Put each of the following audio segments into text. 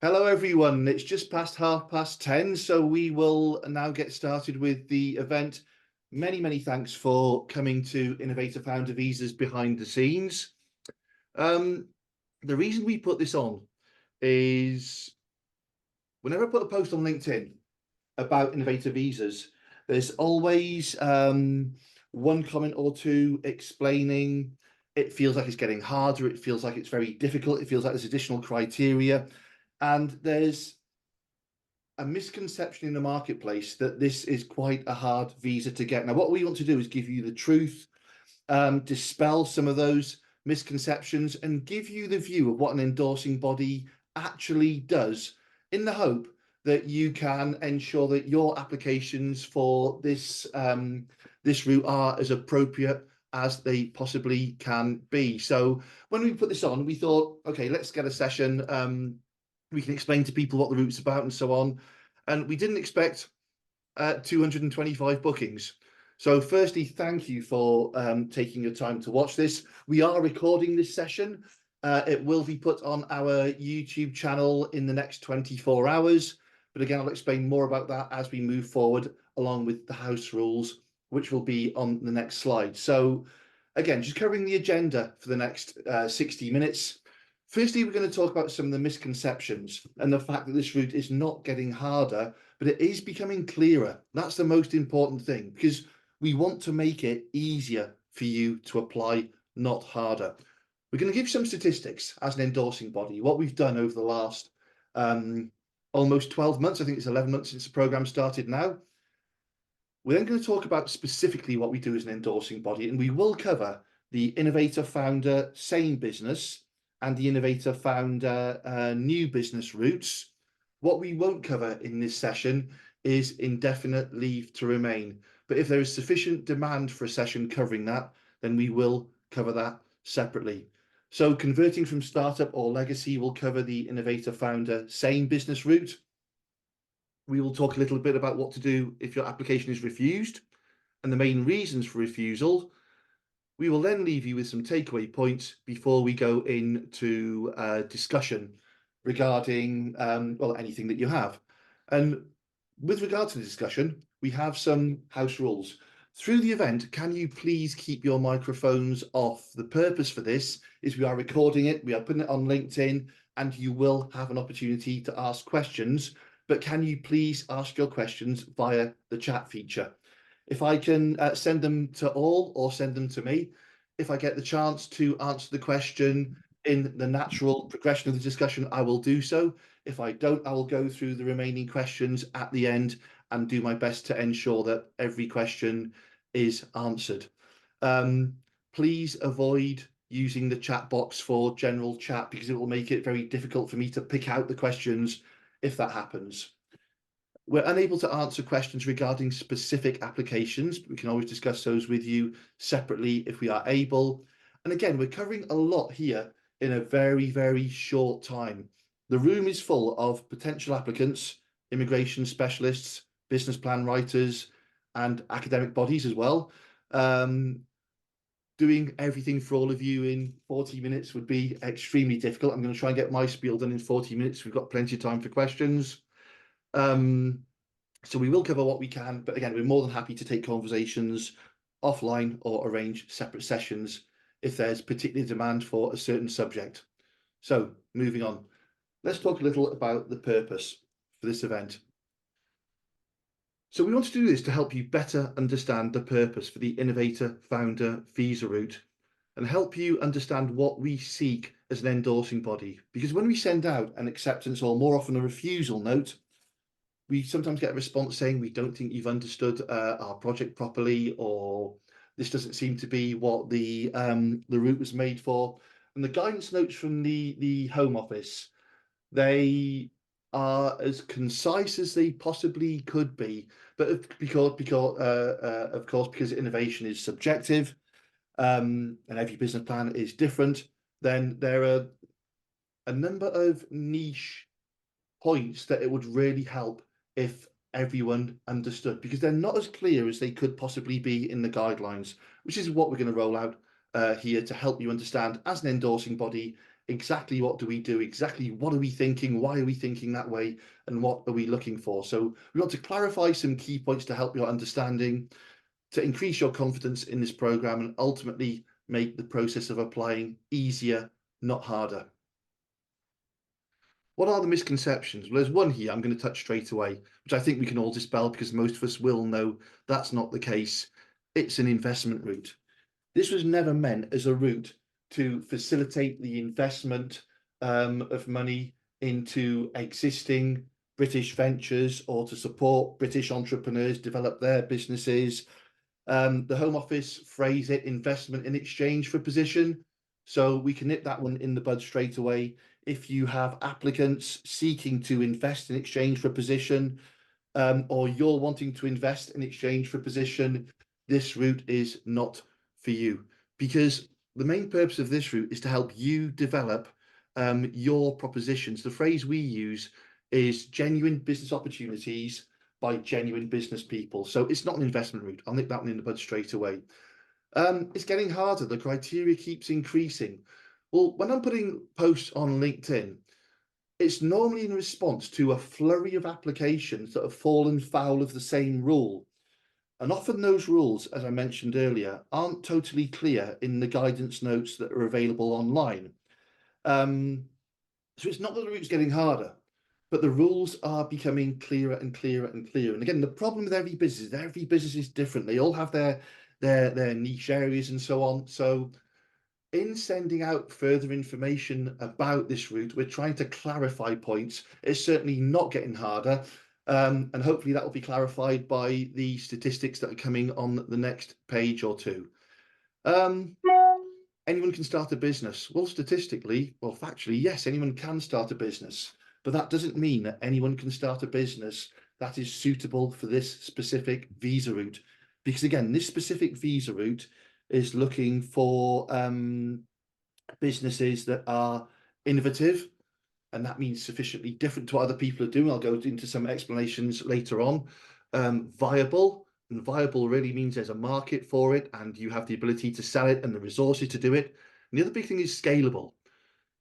Hello, everyone. It's just past 10:30, so we will now get started with the event. Many thanks for coming to Innovator Founder Visas behind the scenes. Um, the reason we put this on is whenever I put a post on LinkedIn about Innovator Visas, there's always one comment or two explaining it feels like it's getting harder, it feels like it's very difficult, it feels like there's additional criteria, and there's a misconception in the marketplace that this is quite a hard visa to get. Now, what we want to do is give you the truth, dispel some of those misconceptions, and give you the view of what an endorsing body actually does, in the hope that you can ensure that your applications for this route are as appropriate as they possibly can be. So when we put this on, we thought, okay, let's get a session. We can explain to people what the route's about and so on. And we didn't expect 225 bookings. So firstly, thank you for taking your time to watch this. We are recording this session. It will be put on our YouTube channel in the next 24 hours. But again, I'll explain more about that as we move forward, along with the house rules, which will be on the next slide. So again, just covering the agenda for the next 60 minutes. Firstly, we're going to talk about some of the misconceptions and the fact that this route is not getting harder, but it is becoming clearer. That's the most important thing, because we want to make it easier for you to apply, not harder. We're going to give some statistics as an endorsing body, what we've done over the last almost 12 months. I think it's 11 months since the program started now. We're then going to talk about specifically what we do as an endorsing body, and we will cover the innovator founder same business and the innovator founder new business routes. What we won't cover in this session is indefinite leave to remain. But if there is sufficient demand for a session covering that, then we will cover that separately. So converting from startup or legacy, will cover the innovator founder same business route. We will talk a little bit about what to do if your application is refused and the main reasons for refusal. We will then leave you with some takeaway points before we go into discussion regarding well, anything that you have. And with regard to the discussion, we have some house rules. Through the event, can you please keep your microphones off? The purpose for this is we are recording it, we are putting it on LinkedIn, and you will have an opportunity to ask questions. But can you please ask your questions via the chat feature? If I can send them to all or send them to me, if I get the chance to answer the question in the natural progression of the discussion, I will do so. If I don't, I will go through the remaining questions at the end and do my best to ensure that every question is answered. Please avoid using the chat box for general chat, because it will make it very difficult for me to pick out the questions if that happens. We're unable to answer questions regarding specific applications, but we can always discuss those with you separately if we are able. And again, we're covering a lot here in a very short time. The room is full of potential applicants, immigration specialists, business plan writers, and academic bodies as well. Doing everything for all of you in 40 minutes would be extremely difficult. I'm going to try and get my spiel done in 40 minutes. We've got plenty of time for questions. So we will cover what we can, but again, we're more than happy to take conversations offline or arrange separate sessions if there's particular demand for a certain subject. So moving on, let's talk a little about the purpose for this event. So we want to do this to help you better understand the purpose for the Innovator Founder Visa route and help you understand what we seek as an endorsing body. Because when we send out an acceptance, or more often a refusal note, we sometimes get a response saying we don't think you've understood our project properly, or this doesn't seem to be what the route was made for. And the guidance notes from the Home Office, they are as concise as they possibly could be, but because of course, because innovation is subjective, and every business plan is different, then there are a number of niche points that it would really help if everyone understood, because they're not as clear as they could possibly be in the guidelines, which is what we're going to roll out here to help you understand, as an endorsing body, exactly what do we do, exactly what are we thinking, why are we thinking that way, and what are we looking for. So we want to clarify some key points to help your understanding, to increase your confidence in this program, and ultimately make the process of applying easier, not harder. What are the misconceptions? Well, there's one here I'm going to touch straight away, which I think we can all dispel because most of us will know that's not the case. It's an investment route. This was never meant as a route to facilitate the investment of money into existing British ventures or to support British entrepreneurs develop their businesses. The Home Office phrase it investment in exchange for position. So we can nip that one in the bud straight away. If you have applicants seeking to invest in exchange for a position, or you're wanting to invest in exchange for a position, this route is not for you, because the main purpose of this route is to help you develop your propositions. The phrase we use is genuine business opportunities by genuine business people. So it's not an investment route. I'll nip that one in the bud straight away. It's getting harder. The criteria keeps increasing. Well, when I'm putting posts on LinkedIn, it's normally in response to a flurry of applications that have fallen foul of the same rule. And often those rules, as I mentioned earlier, aren't totally clear in the guidance notes that are available online. So it's not that the route's getting harder, but the rules are becoming clearer and clearer and clearer. And again, the problem with every business is different. They all have their niche areas and so on. So in sending out further information about this route, we're trying to clarify points. It's certainly not getting harder. And hopefully that will be clarified by the statistics that are coming on the next page or two. Anyone can start a business. Well, statistically, well, factually, yes, anyone can start a business, but that doesn't mean that anyone can start a business that is suitable for this specific visa route. Because again, this specific visa route is looking for businesses that are innovative, and that means sufficiently different to what other people are doing. I'll go into some explanations later on. Viable, and viable really means there's a market for it and you have the ability to sell it and the resources to do it. And the other big thing is scalable.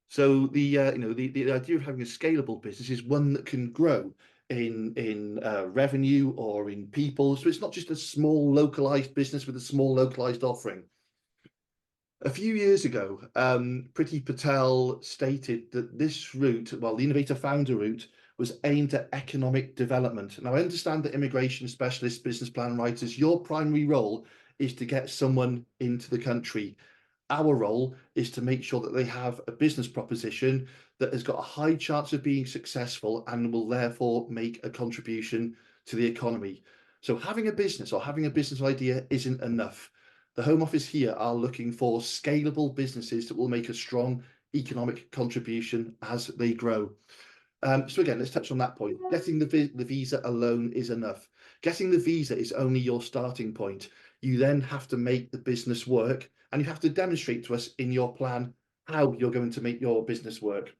So the idea of having a scalable business is one that can grow in revenue or in people. So it's not just a small localized business with a small localized offering. A few years ago, Priti Patel stated that this route, well, the Innovator Founder route, was aimed at economic development. Now, I understand that immigration specialists, business plan writers, your primary role is to get someone into the country. Our role is to make sure that they have a business proposition that has got a high chance of being successful and will therefore make a contribution to the economy. So having a business or having a business idea isn't enough. The Home Office here are looking for scalable businesses that will make a strong economic contribution as they grow. So again, let's touch on that point. Getting the visa alone is enough. Getting the visa is only your starting point. You then have to make the business work, and you have to demonstrate to us in your plan how you're going to make your business work.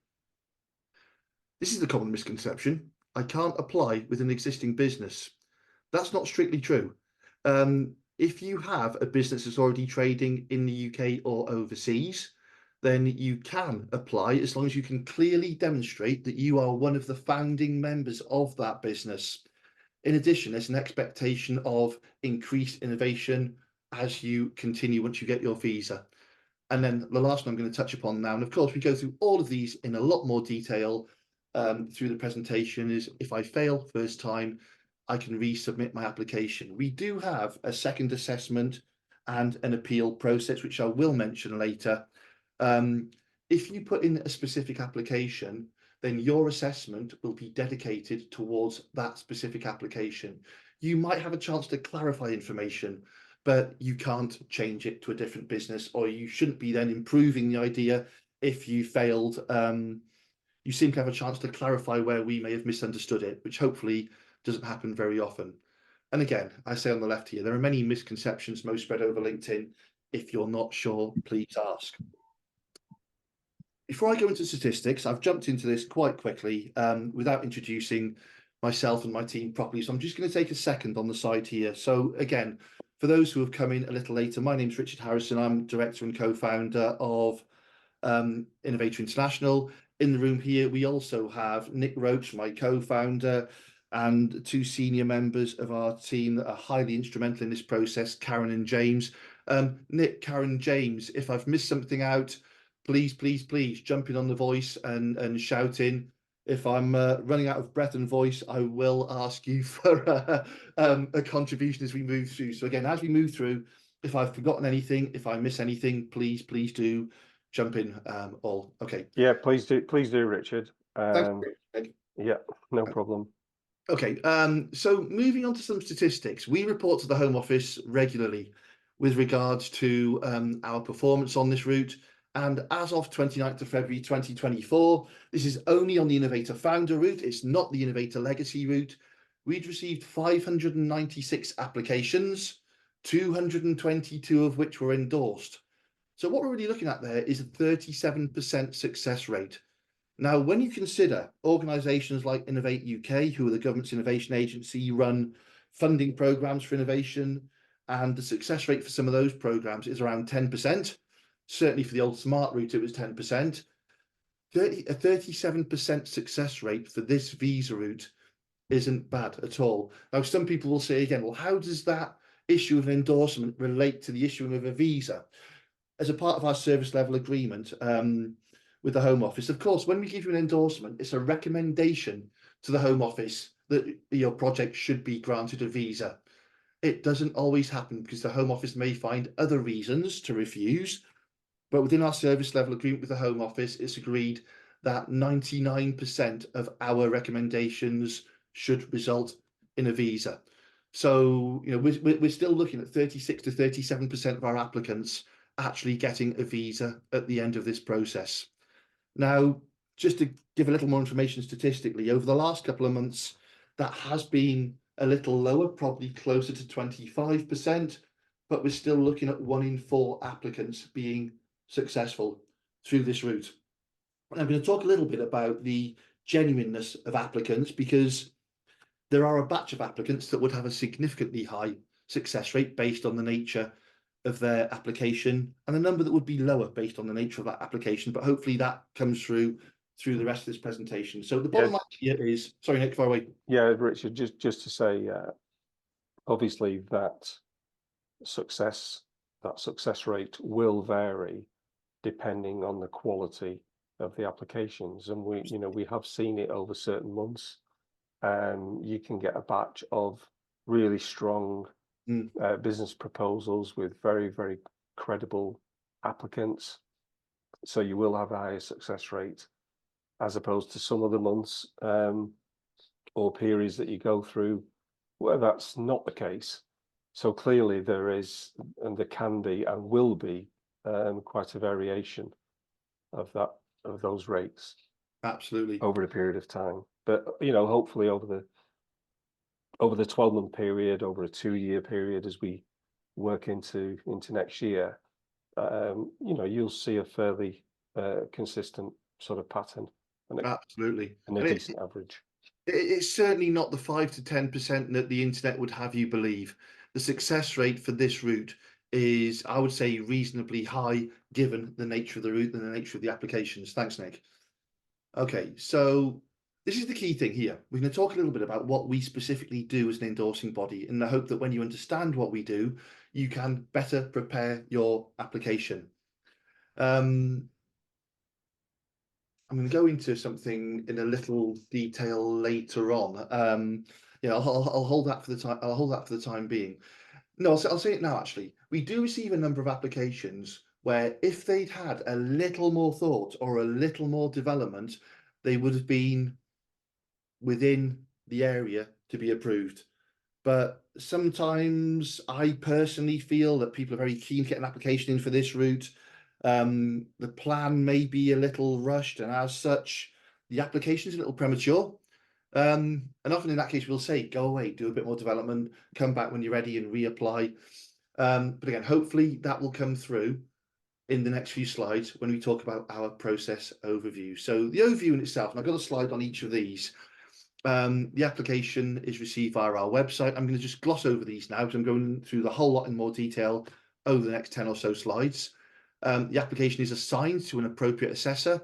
This is the common misconception. I can't apply with an existing business. That's not strictly true. If you have a business that's already trading in the UK or overseas, then you can apply as long as you can clearly demonstrate that you are one of the founding members of that business. In addition, there's an expectation of increased innovation as you continue once you get your visa. And then the last one I'm going to touch upon now, and of course we go through all of these in a lot more detail through the presentation, is if I fail first time, I can resubmit my application. We do have a second assessment and an appeal process, which I will mention later. If you put in a specific application, then your assessment will be dedicated towards that specific application. You might have a chance to clarify information, but you can't change it to a different business, or you shouldn't be then improving the idea if you failed. You seem to have a chance to clarify where we may have misunderstood it, which hopefully doesn't happen very often. And again, I say on the left here, there are many misconceptions, most spread over LinkedIn. If you're not sure, please ask. Before I go into statistics, I've jumped into this quite quickly without introducing myself and my team properly. So I'm just going to take a second on the side here. So again, for those who have come in a little later, my name's Richard Harrison. I'm director and co-founder of Innovator International. In the room here, we also have Nick Roach, my co-founder, and two senior members of our team that are highly instrumental in this process, Karen and James. Nick, Karen, James, if I've missed something out, please, please, please jump in on the voice and shout in. If I'm running out of breath and voice, I will ask you for a contribution as we move through. So again, as we move through, if I've forgotten anything, if I miss anything, please, please do jump in all. Okay. Yeah, please do, Richard. Thanks. Yeah, no problem. Okay, so moving on to some statistics, we report to the Home Office regularly with regards to our performance on this route. And as of 29th of February 2024, this is only on the Innovator Founder route. It's not the Innovator Legacy route. We'd received 596 applications, 222 of which were endorsed. So what we're really looking at there is a 37% success rate. Now, when you consider organisations like Innovate UK, who are the government's innovation agency, run funding programmes for innovation, and the success rate for some of those programmes is around 10%. Certainly for the old Smart route, it was 10%. A 37% success rate for this visa route isn't bad at all. Now, some people will say again, well, how does that issue of an endorsement relate to the issuing of a visa? As a part of our service level agreement, with the Home Office. Of course, when we give you an endorsement, it's a recommendation to the Home Office that your project should be granted a visa. It doesn't always happen because the Home Office may find other reasons to refuse, but within our service level agreement with the Home Office, it's agreed that 99% of our recommendations should result in a visa. So, you know, we're still looking at 36 to 37% of our applicants actually getting a visa at the end of this process. Now, just to give a little more information statistically, over the last couple of months, that has been a little lower, probably closer to 25%, but we're still looking at 1 in 4 applicants being successful through this route. And I'm going to talk a little bit about the genuineness of applicants, because there are a batch of applicants that would have a significantly high success rate based on the nature of their application, and a number that would be lower based on the nature of that application, but hopefully that comes through the rest of this presentation. So the bottom line here is, sorry, Nick, far away. Yeah, Richard, just to say, obviously that success rate will vary depending on the quality of the applications, and we have seen it over certain months. You can get a batch of really strong business proposals with very, very credible applicants. So you will have a higher success rate as opposed to some other months or periods that you go through where that's not the case. So clearly there is, and there can be, and will be quite a variation of those rates. Absolutely. Over a period of time. But hopefully over the 12-month period, over a 2-year period, as we work into next year, you'll see a fairly consistent sort of pattern. Absolutely. And a decent average. It's certainly not the 5 to 10% that the internet would have you believe. The success rate for this route is, I would say, reasonably high given the nature of the route and the nature of the applications. Thanks, Nick. Okay, so this is the key thing here. We're going to talk a little bit about what we specifically do as an endorsing body, in the hope that when you understand what we do, you can better prepare your application. I'm going to go into something in a little detail later on. I'll hold that for the time. I'll hold that for the time being. No, I'll say it now. Actually, we do receive a number of applications where, if they'd had a little more thought or a little more development, they would have been within the area to be approved. But sometimes I personally feel that people are very keen to get an application in for this route. The plan may be a little rushed, and as such, the application is a little premature. And often in that case, we'll say, go away, do a bit more development, come back when you're ready and reapply. But again, hopefully that will come through in the next few slides when we talk about our process overview. So the overview in itself, and I've got a slide on each of these. The application is received via our website. I'm going to just gloss over these now because I'm going through the whole lot in more detail over the next 10 or so slides. The application is assigned to an appropriate assessor.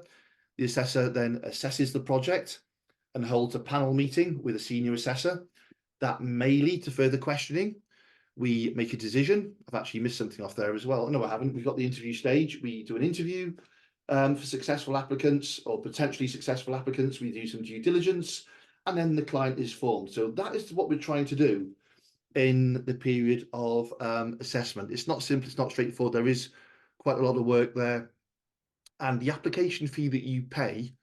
The assessor then assesses the project and holds a panel meeting with a senior assessor. That may lead to further questioning. We make a decision. I've actually missed something off there as well. No, I haven't. We've got the interview stage. We do an interview for successful applicants or potentially successful applicants. We do some due diligence, and then the client is formed. So that is what we're trying to do in the period of assessment. It's not simple. It's not straightforward. There is quite a lot of work there. And the application fee that you pay,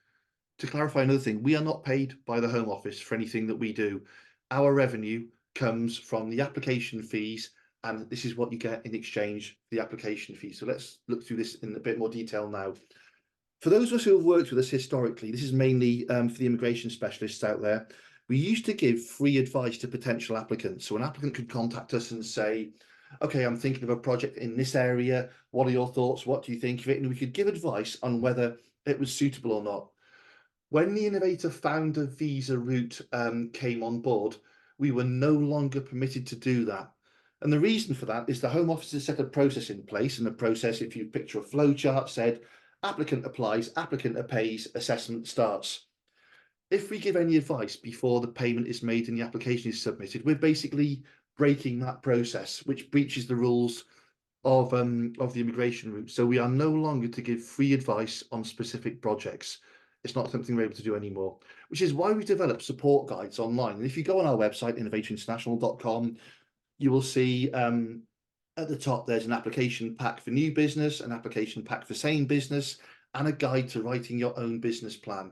to clarify another thing, we are not paid by the Home Office for anything that we do. Our revenue comes from the application fees, and this is what you get in exchange for the application fee. So let's look through this in a bit more detail now. For those of us who have worked with us historically, this is mainly for the immigration specialists out there. We used to give free advice to potential applicants. So an applicant could contact us and say, okay, I'm thinking of a project in this area. What are your thoughts? What do you think of it? And we could give advice on whether it was suitable or not. When the Innovator Founder Visa route came on board, we were no longer permitted to do that. And the reason for that is the Home Office has set a process in place, and the process, if you picture a flow chart, said applicant applies, applicant pays, assessment starts. If we give any advice before the payment is made and the application is submitted, we're basically breaking that process, which breaches the rules of the immigration route. So we are no longer to give free advice on specific projects. It's not something we're able to do anymore, which is why we developed support guides online. And if you go on our website, innovatorinternational.com, you will see at the top, there's an application pack for new business, an application pack for same business, and a guide to writing your own business plan.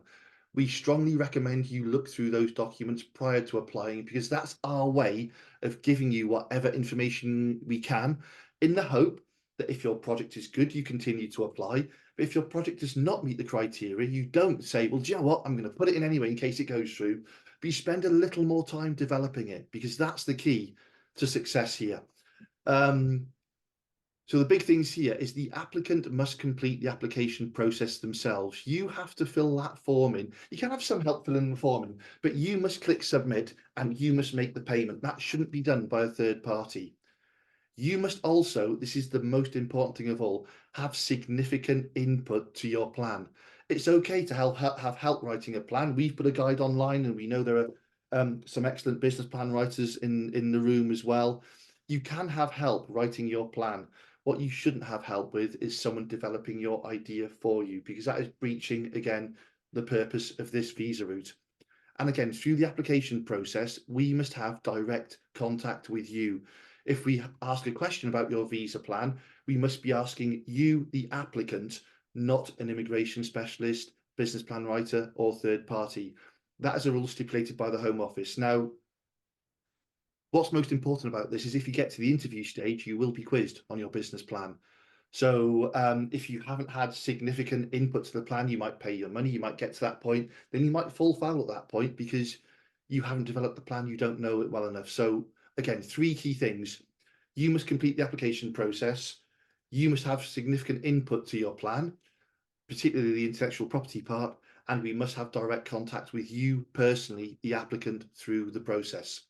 We strongly recommend you look through those documents prior to applying, because that's our way of giving you whatever information we can, in the hope that if your project is good, you continue to apply. But if your project does not meet the criteria, you don't say, well, do you know what, I'm going to put it in anyway in case it goes through. But you spend a little more time developing it, because that's the key to success here. So the big things here is the applicant must complete the application process themselves. You have to fill that form in. You can have some help filling the form in, but you must click submit and you must make the payment. That shouldn't be done by a third party. You must also, this is the most important thing of all, have significant input to your plan. It's okay to have help writing a plan. We've put a guide online, and we know there are some excellent business plan writers in the room as well. You can have help writing your plan. What you shouldn't have help with is someone developing your idea for you, because that is breaching, again, the purpose of this visa route. And again, through the application process, we must have direct contact with you. If we ask a question about your visa plan, we must be asking you, the applicant, not an immigration specialist, business plan writer, or third party. That is a rule stipulated by the Home Office. Now, what's most important about this is if you get to the interview stage, you will be quizzed on your business plan. So if you haven't had significant input to the plan, you might pay your money, you might get to that point, then you might fall foul at that point because you haven't developed the plan, you don't know it well enough. So again, 3 key things. You must complete the application process. You must have significant input to your plan, particularly the intellectual property part, and we must have direct contact with you personally, the applicant, through the process.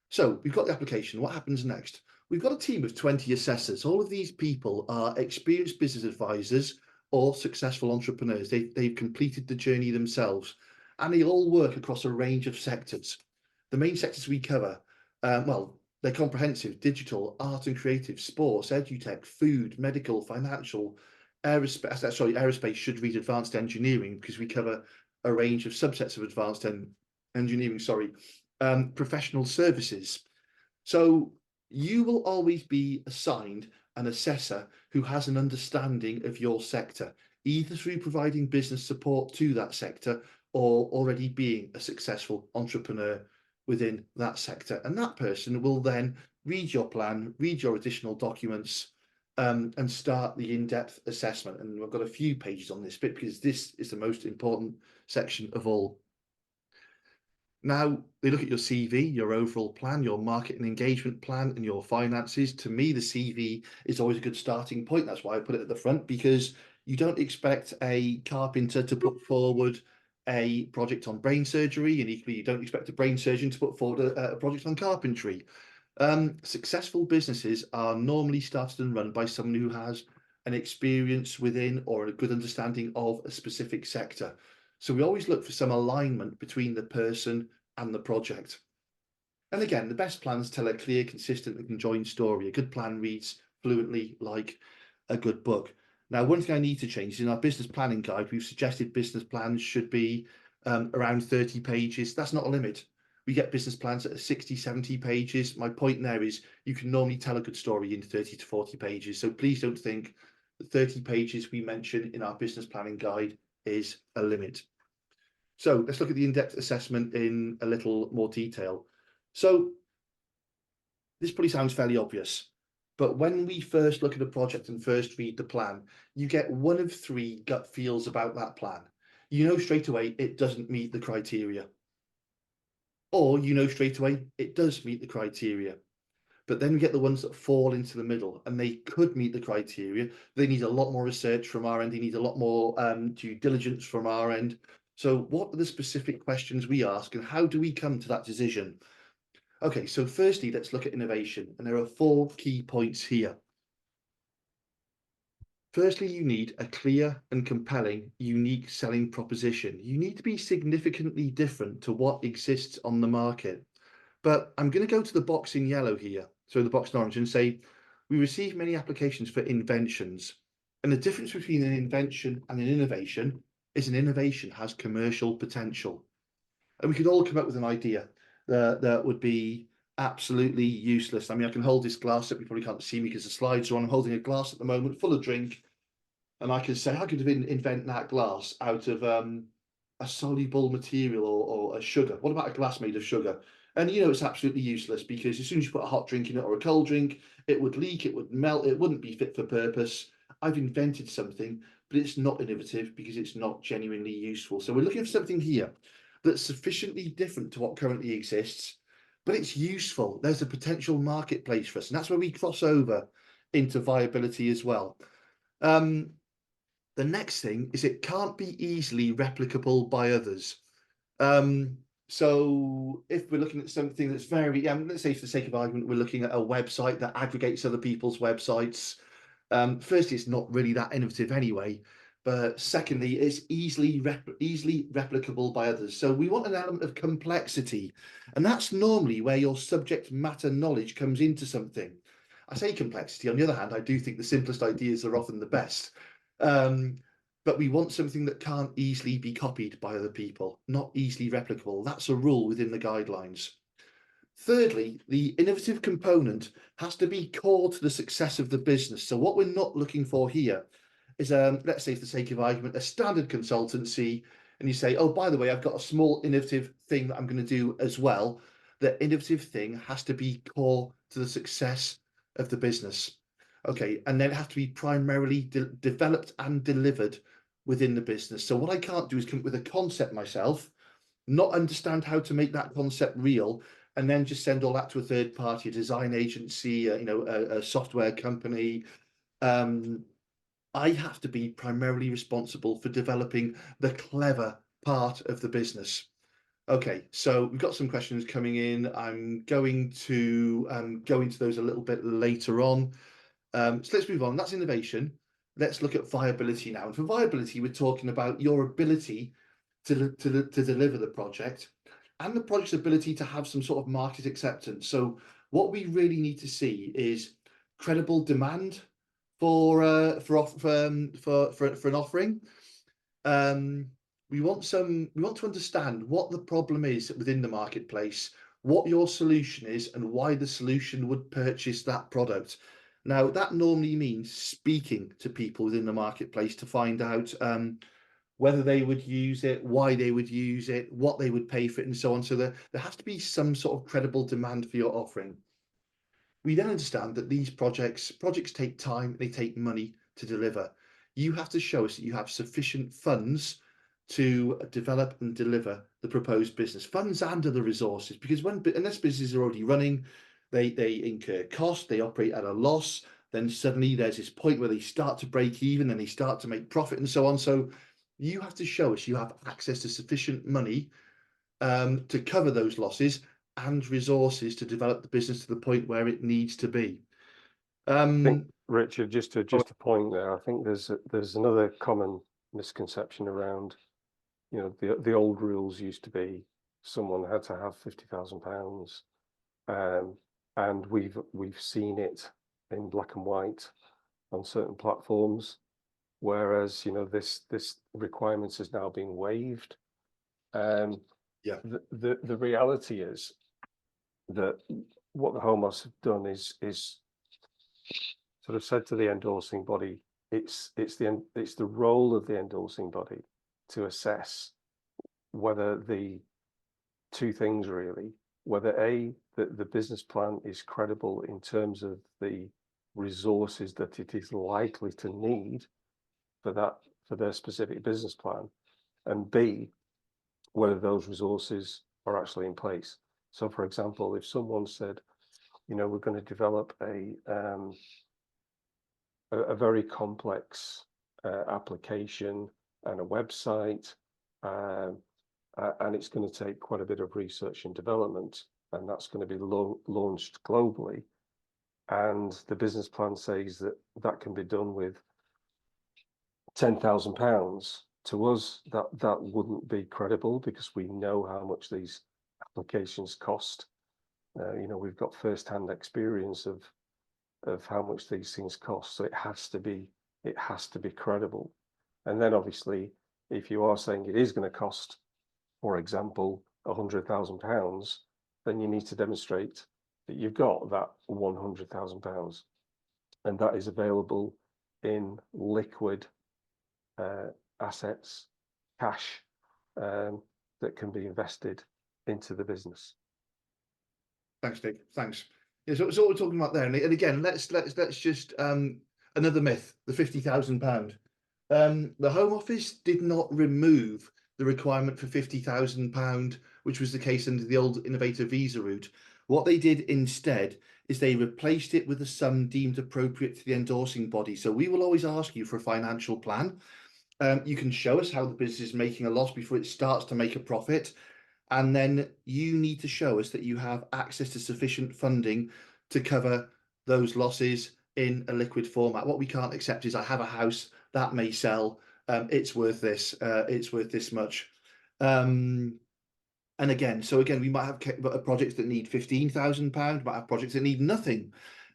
So we've got the application. What happens next? We've got a team of 20 assessors. All of these people are experienced business advisors or successful entrepreneurs. They've completed the journey themselves, and they all work across a range of sectors. The main sectors we cover, well, they're comprehensive: digital, art and creative, sports, edutech, food, medical, financial, aerospace. Sorry, aerospace should read advanced engineering, because we cover a range of subsets of advanced engineering. Sorry. Professional services. So you will always be assigned an assessor who has an understanding of your sector, either through providing business support to that sector or already being a successful entrepreneur within that sector. And that person will then read your plan, read your additional documents, and start the in-depth assessment. And I've got a few pages on this bit because this is the most important section of all. Now, they look at your CV, your overall plan, your market and engagement plan, and your finances. To me, the CV is always a good starting point. That's why I put it at the front, because you don't expect a carpenter to put forward a project on brain surgery, and equally, you don't expect a brain surgeon to put forward a project on carpentry. Successful businesses are normally started and run by someone who has an experience within or a good understanding of a specific sector. So we always look for some alignment between the person and the project. And again, the best plans tell a clear, consistent and conjoined story. A good plan reads fluently like a good book. Now, one thing I need to change is in our business planning guide, we've suggested business plans should be around 30 pages. That's not a limit. We get business plans that are 60, 70 pages. My point there is you can normally tell a good story in 30 to 40 pages. So please don't think the 30 pages we mention in our business planning guide is a limit. So let's look at the in-depth assessment in a little more detail. So this probably sounds fairly obvious, but when we first look at a project and first read the plan, you get one of three gut feels about that plan. You know straight away it doesn't meet the criteria. Or you know straight away it does meet the criteria. But then we get the ones that fall into the middle and they could meet the criteria. They need a lot more research from our end. They need a lot more due diligence from our end. So what are the specific questions we ask and how do we come to that decision? Okay, so firstly, let's look at innovation. And there are 4 key points here. Firstly, you need a clear and compelling, unique selling proposition. You need to be significantly different to what exists on the market. But I'm going to go to the box in yellow here, so the box in orange, and say, we receive many applications for inventions. And the difference between an invention and an innovation is an innovation has commercial potential. And we could all come up with an idea that would be absolutely useless. I mean, I can hold this glass up. You probably can't see me because the slides are on. I'm holding a glass at the moment full of drink. And I can say, how could invent that glass out of a soluble material or a sugar? What about a glass made of sugar? And you know, it's absolutely useless because as soon as you put a hot drink in it or a cold drink, it would leak, it would melt, it wouldn't be fit for purpose. I've invented something, but it's not innovative because it's not genuinely useful. So we're looking for something here that's sufficiently different to what currently exists, but it's useful. There's a potential marketplace for us. And that's where we cross over into viability as well. The next thing is it can't be easily replicable by others. So if we're looking at something that's very, let's say for the sake of argument, we're looking at a website that aggregates other people's websites. Firstly, it's not really that innovative anyway. But secondly, it's easily replicable by others. So we want an element of complexity. And that's normally where your subject matter knowledge comes into something. I say complexity. On the other hand, I do think the simplest ideas are often the best. But we want something that can't easily be copied by other people, not easily replicable. That's a rule within the guidelines. Thirdly, the innovative component has to be core to the success of the business. So what we're not looking for here is, let's say for the sake of argument, a standard consultancy, and you say, oh, by the way, I've got a small innovative thing that I'm going to do as well. The innovative thing has to be core to the success of the business. Okay, and then it has to be primarily developed and delivered within the business. So what I can't do is come up with a concept myself, not understand how to make that concept real, and then just send all that to a third party, a design agency, a software company. I have to be primarily responsible for developing the clever part of the business. Okay, so we've got some questions coming in. I'm going to go into those a little bit later on. So let's move on. That's innovation. Let's look at viability now. And for viability, we're talking about your ability to deliver the project and the project's ability to have some sort of market acceptance. So what we really need to see is credible demand for an offering. We want to understand what the problem is within the marketplace, what your solution is, and why the solution would purchase that product. Now, that normally means speaking to people within the marketplace to find out whether they would use it, why they would use it, what they would pay for it, and so on. So there has to be some sort of credible demand for your offering. We then understand that these projects take time, they take money to deliver. You have to show us that you have sufficient funds to develop and deliver the proposed business, funds and other resources, because unless businesses are already running, they incur cost, they operate at a loss, then suddenly there's this point where they start to break even and they start to make profit and so on. So you have to show us you have access to sufficient money to cover those losses and resources to develop the business to the point where it needs to be. I think Richard, just to point there, I think there's another common misconception around, you know, the old rules used to be someone had to have £50,000, and we've seen it in black and white on certain platforms, whereas, you know, this requirement is now being waived. Yeah. The reality is that what the Home Office have done is sort of said to the endorsing body, it's the role of the endorsing body to assess whether the two things really, whether the business plan is credible in terms of the resources that it is likely to need for their specific business plan, and B, whether those resources are actually in place. So, for example, if someone said, you know, we're going to develop a very complex application and a website, and it's going to take quite a bit of research and development, and that's going to be launched globally, and the business plan says that that can be done with £10,000, to us that wouldn't be credible, because we know how much these applications cost. You know, we've got first-hand experience of how much these things cost, so it has to be credible. And then obviously, if you are saying it is going to cost, for example, £100,000, then you need to demonstrate that you've got that £100,000, and that is available in liquid assets, cash, that can be invested into the business. Thanks, Nick. Thanks. Yeah, so what we're talking about there, and again, let's just another myth: the £50,000. The Home Office did not remove the requirement for £50,000, which was the case under the old innovator visa route. What they did instead is they replaced it with a sum deemed appropriate to the endorsing body. So we will always ask you for a financial plan. You can show us how the business is making a loss before it starts to make a profit. And then you need to show us that you have access to sufficient funding to cover those losses in a liquid format. What we can't accept is I have a house that may sell, it's worth this much. And again, we might have projects that need £15,000, we might have projects that need nothing.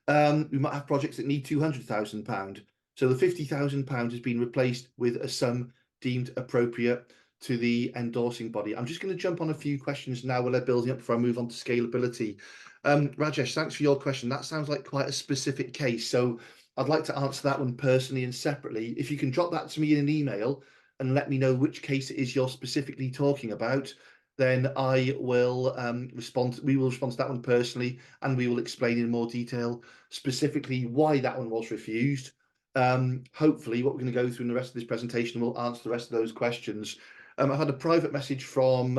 We might have projects that need £200,000. So the £50,000 has been replaced with a sum deemed appropriate to the endorsing body. I'm just going to jump on a few questions now while they're building up before I move on to scalability. Rajesh, thanks for your question. That sounds like quite a specific case. So I'd like to answer that one personally and separately. If you can drop that to me in an email and let me know which case it is you're specifically talking about, then I will respond. We will respond to that one personally, and we will explain in more detail specifically why that one was refused. Hopefully what we're going to go through in the rest of this presentation will answer the rest of those questions. I've had a private message from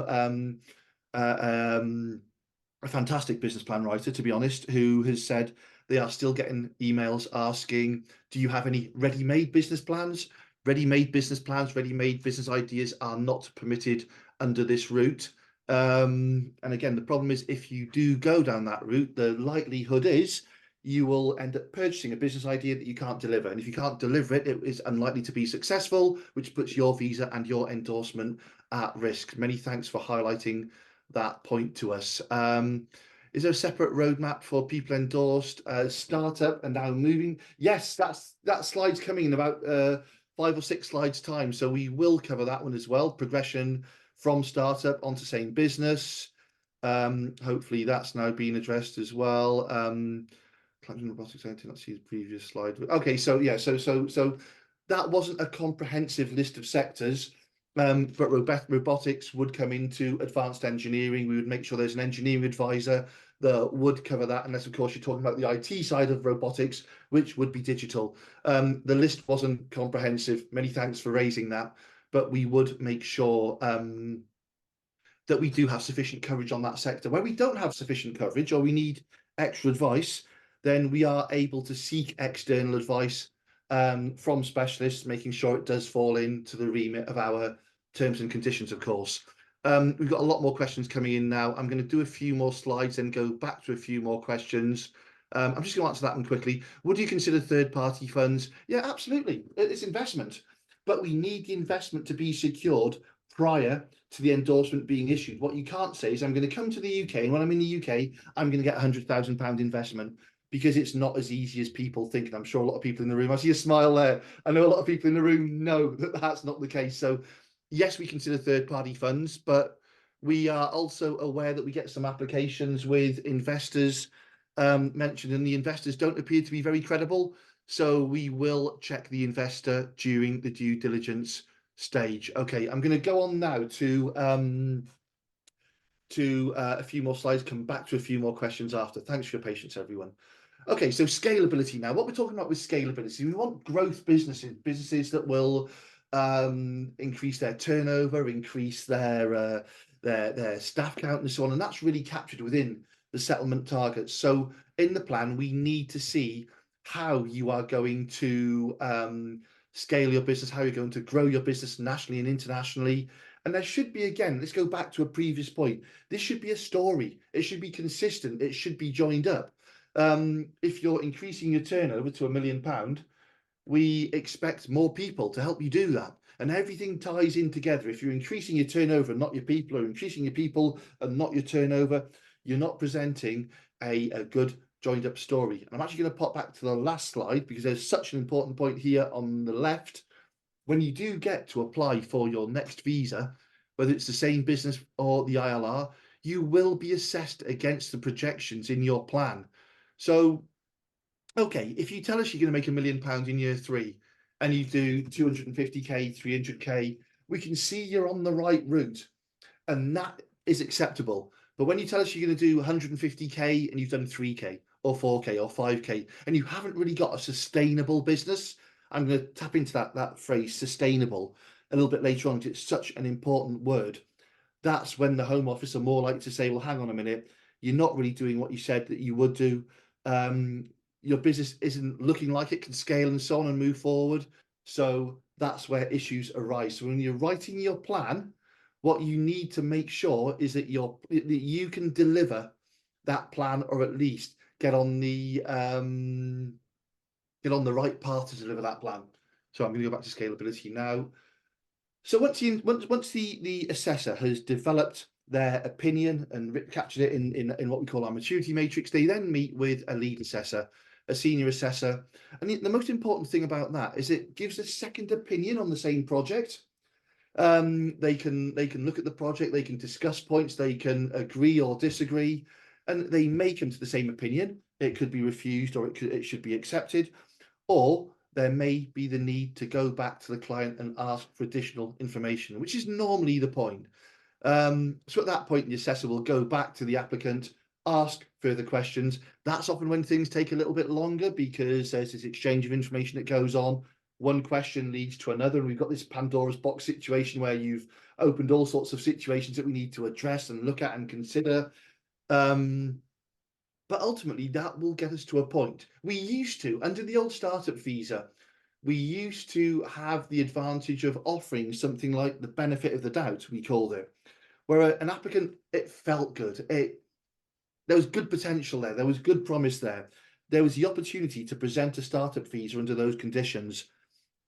a fantastic business plan writer, to be honest, who has said they are still getting emails asking, do you have any ready-made business plans? Ready-made business plans, ready-made business ideas are not permitted under this route. And again, the problem is if you do go down that route, the likelihood is you will end up purchasing a business idea that you can't deliver. And if you can't deliver it, it is unlikely to be successful, which puts your visa and your endorsement at risk. Many thanks for highlighting that point to us. Is there a separate roadmap for people endorsed startup and now moving? Yes, that slide's coming in about 5 or 6 slides time. So we will cover that one as well. Progression from startup onto same business. Hopefully that's now been addressed as well. Robotics, I did not see the previous slide. Okay, so yeah, so that wasn't a comprehensive list of sectors, but robotics would come into advanced engineering. We would make sure there's an engineering advisor that would cover that, unless of course you're talking about the IT side of robotics, which would be digital. The list wasn't comprehensive. Many thanks for raising that, but we would make sure that we do have sufficient coverage on that sector. Where we don't have sufficient coverage or we need extra advice, then we are able to seek external advice from specialists, making sure it does fall into the remit of our terms and conditions, of course. We've got a lot more questions coming in now. I'm going to do a few more slides and go back to a few more questions. I'm just going to answer that one quickly. Would you consider third-party funds? Yeah, absolutely. It's investment, but we need the investment to be secured prior to the endorsement being issued. What you can't say is, I'm going to come to the UK, and when I'm in the UK, I'm going to get £100,000 investment, because it's not as easy as people think. And I'm sure a lot of people in the room, I see a smile there. I know a lot of people in the room know that that's not the case. So yes, we consider third-party funds, but we are also aware that we get some applications with investors mentioned, and the investors don't appear to be very credible. So we will check the investor during the due diligence stage. Okay, I'm going to go on now to a few more slides, come back to a few more questions after. Thanks for your patience, everyone. Okay, so scalability now. What we're talking about with scalability, we want growth businesses that will increase their turnover, increase their staff count, and so on. And that's really captured within the settlement targets. So in the plan, we need to see how you are going to scale your business, how you're going to grow your business nationally and internationally. And there should be, again, let's go back to a previous point. This should be a story. It should be consistent. It should be joined up. If you're increasing your turnover to £1 million, we expect more people to help you do that. And everything ties in together. If you're increasing your turnover and not your people, or increasing your people and not your turnover, you're not presenting a good joined up story. And I'm actually going to pop back to the last slide, because there's such an important point here on the left. When you do get to apply for your next visa, whether it's the same business or the ILR, you will be assessed against the projections in your plan. So, okay, if you tell us you're going to make £1 million in year 3 and you do 250k, 300k, we can see you're on the right route, and that is acceptable. But when you tell us you're going to do 150k and you've done 3k or 4k or 5k, and you haven't really got a sustainable business, I'm going to tap into that phrase sustainable a little bit later on, because it's such an important word. That's when the Home Office are more likely to say, well, hang on a minute, you're not really doing what you said that you would do. Your business isn't looking like it can scale and so on and move forward. So that's where issues arise. So when you're writing your plan, what you need to make sure is that you can deliver that plan, or at least get on the right path to deliver that plan. So I'm going to go back to scalability now. So once the assessor has developed their opinion and captured it in what we call our maturity matrix, they then meet with a lead assessor, a senior assessor. And the most important thing about that is it gives a second opinion on the same project. They can look at the project, they can discuss points, they can agree or disagree, and they may come to the same opinion. It could be refused, or it should be accepted, or there may be the need to go back to the client and ask for additional information, which is normally the point. So at that point, the assessor will go back to the applicant, ask further questions. That's often when things take a little bit longer, because there's this exchange of information that goes on. One question leads to another, and we've got this Pandora's box situation where you've opened all sorts of situations that we need to address and look at and consider. But ultimately, that will get us to a point. We used to, under the old startup visa, we used to have the advantage of offering something like the benefit of the doubt, we called it, where an applicant, it felt good. There was good potential there. There was good promise there. There was the opportunity to present a startup visa under those conditions.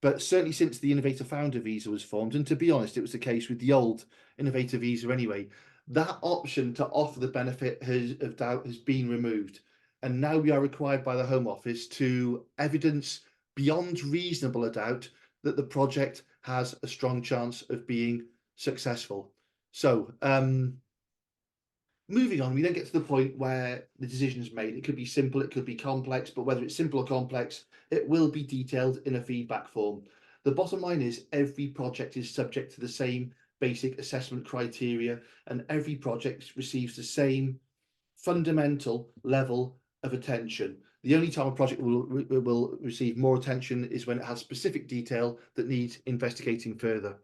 But certainly since the Innovator Founder Visa was formed, and to be honest, it was the case with the old Innovator Visa anyway, that option to offer the benefit of doubt has been removed. And now we are required by the Home Office to evidence beyond reasonable doubt that the project has a strong chance of being successful. So moving on, we then get to the point where the decision is made. It could be simple, it could be complex, but whether it's simple or complex, it will be detailed in a feedback form. The bottom line is every project is subject to the same basic assessment criteria, and every project receives the same fundamental level of attention. The only time a project will receive more attention is when it has specific detail that needs investigating further.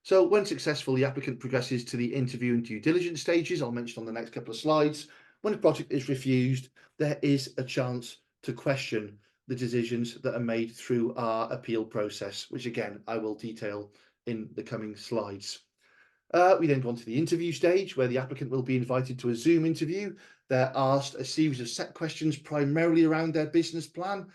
So when successful, the applicant progresses to the interview and due diligence stages, I'll mention on the next couple of slides. When a project is refused, there is a chance to question the decisions that are made through our appeal process, which again, I will detail in the coming slides. We then go on to the interview stage, where the applicant will be invited to a Zoom interview. They're asked a series of set questions primarily around their business plan.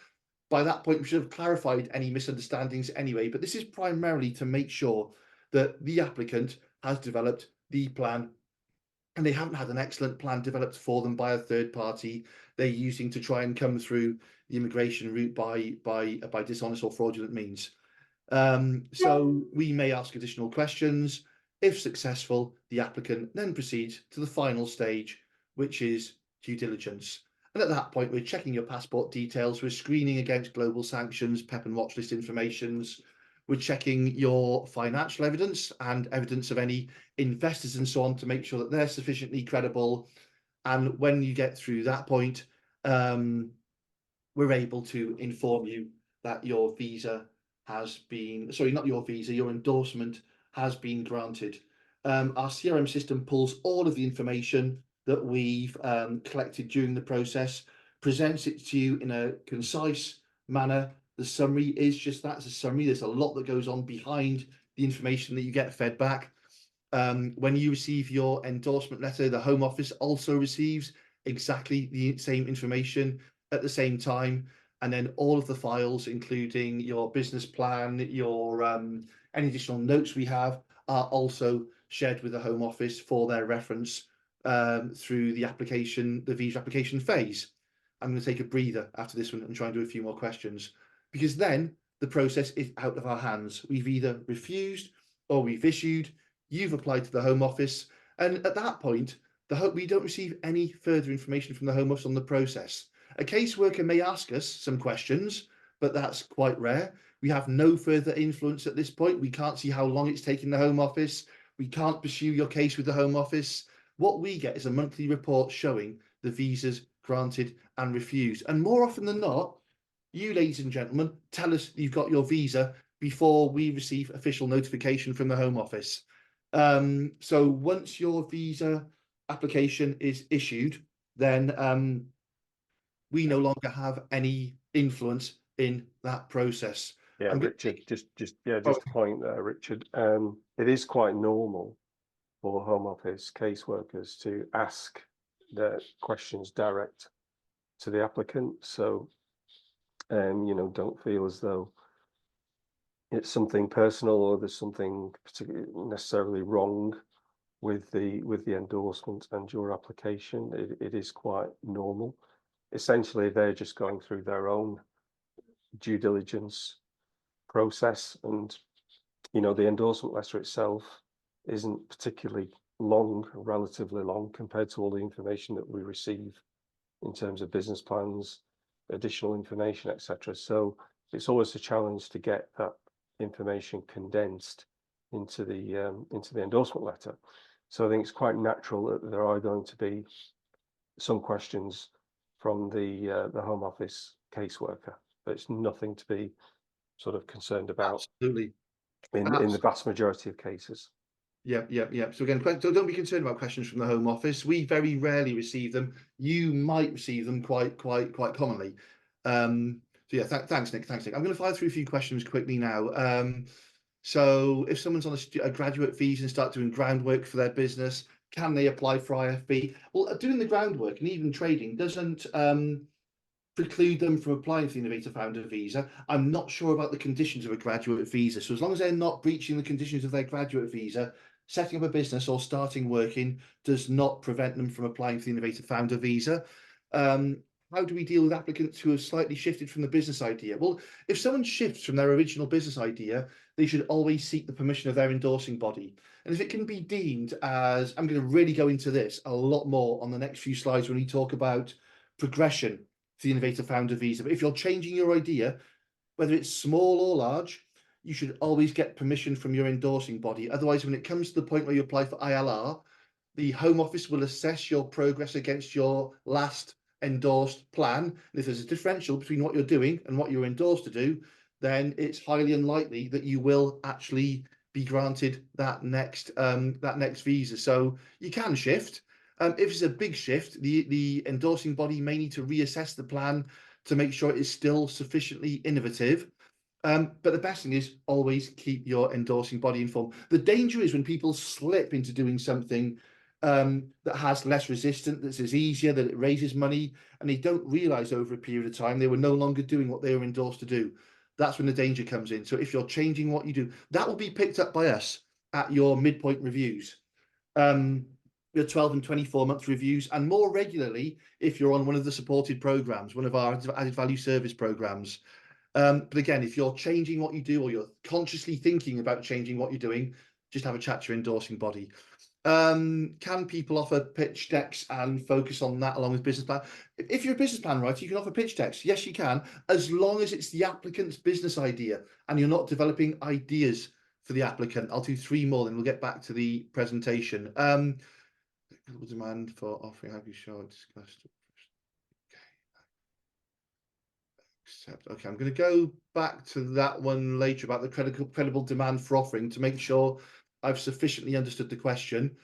By that point, we should have clarified any misunderstandings anyway, but this is primarily to make sure that the applicant has developed the plan, and they haven't had an excellent plan developed for them by a third party they're using to try and come through the immigration route by dishonest or fraudulent means. So we may ask additional questions. If successful, the applicant then proceeds to the final stage, which is due diligence. And at that point, we're checking your passport details, we're screening against global sanctions, PEP and watch list informations, we're checking your financial evidence and evidence of any investors and so on to make sure that they're sufficiently credible. And when you get through that point, we're able to inform you that your visa has been, sorry, not your visa, your endorsement has been granted. Our CRM system pulls all of the information that we've collected during the process, presents it to you in a concise manner. The summary is just that, it's a summary. There's a lot that goes on behind the information that you get fed back. When you receive your endorsement letter, the Home Office also receives exactly the same information at the same time. And then all of the files, including your business plan, your any additional notes we have, are also shared with the Home Office for their reference through the application, the visa application phase. I'm going to take a breather after this one and try and do a few more questions, because then the process is out of our hands. We've either refused or we've issued. You've applied to the Home Office, and at that point, we don't receive any further information from the Home Office on the process. A caseworker may ask us some questions, but that's quite rare. We have no further influence at this point. We can't see how long it's taken the Home Office. We can't pursue your case with the Home Office. What we get is a monthly report showing the visas granted and refused. And more often than not, you, ladies and gentlemen, tell us you've got your visa before we receive official notification from the Home Office. So once your visa application is issued, then we no longer have any influence in that process. Yeah, Richard, just a point there, Richard. It is quite normal for Home Office caseworkers to ask the questions direct to the applicant. So, don't feel as though it's something personal or there's something particularly necessarily wrong with the endorsement and your application. It is quite normal. Essentially, they're just going through their own due diligence process, and the endorsement letter itself isn't particularly long, relatively long, compared to all the information that we receive in terms of business plans, additional information, etc. So it's always a challenge to get that information condensed into the endorsement letter. So I think it's quite natural that there are going to be some questions from the Home Office caseworker, but it's nothing to be sort of concerned about. Absolutely. In the vast majority of cases. Yeah. So again, so don't be concerned about questions from the Home Office. We very rarely receive them. You might receive them quite commonly. So yeah, thanks, Nick. I'm going to fire through a few questions quickly now. So if someone's on a graduate visa and start doing groundwork for their business, can they apply for IFB? Well, doing the groundwork and even trading doesn't preclude them from applying for the Innovator Founder visa. I'm not sure about the conditions of a graduate visa. So as long as they're not breaching the conditions of their graduate visa, setting up a business or starting working does not prevent them from applying for the Innovator Founder visa. How do we deal with applicants who have slightly shifted from the business idea? Well, if someone shifts from their original business idea, they should always seek the permission of their endorsing body. And if it can be deemed as, I'm going to really go into this a lot more on the next few slides when we talk about progression for the Innovator Founder visa. But if you're changing your idea, whether it's small or large, you should always get permission from your endorsing body. Otherwise, when it comes to the point where you apply for ILR, the Home Office will assess your progress against your last endorsed plan. And if there's a differential between what you're doing and what you're endorsed to do, then it's highly unlikely that you will actually be granted that next visa. So you can shift. If it's a big shift, the endorsing body may need to reassess the plan to make sure it is still sufficiently innovative. But the best thing is always keep your endorsing body informed. The danger is when people slip into doing something that has less resistance, that is easier, that it raises money, and they don't realize over a period of time they were no longer doing what they were endorsed to do. That's when the danger comes in. So if you're changing what you do, that will be picked up by us at your midpoint reviews, your 12 and 24-month reviews, and more regularly if you're on one of the supported programs, one of our added value service programs. But again, if you're changing what you do, or you're consciously thinking about changing what you're doing, just have a chat to your endorsing body. Can people offer pitch decks and focus on that along with business plan? If you're a business plan writer, you can offer pitch decks. Yes, you can, as long as it's the applicant's business idea and you're not developing ideas for the applicant. I'll do 3 more, then we'll get back to the presentation. Demand for offering, have you shown discussed? Okay, I'm going to go back to that one later about the credible demand for offering to make sure I've sufficiently understood the question.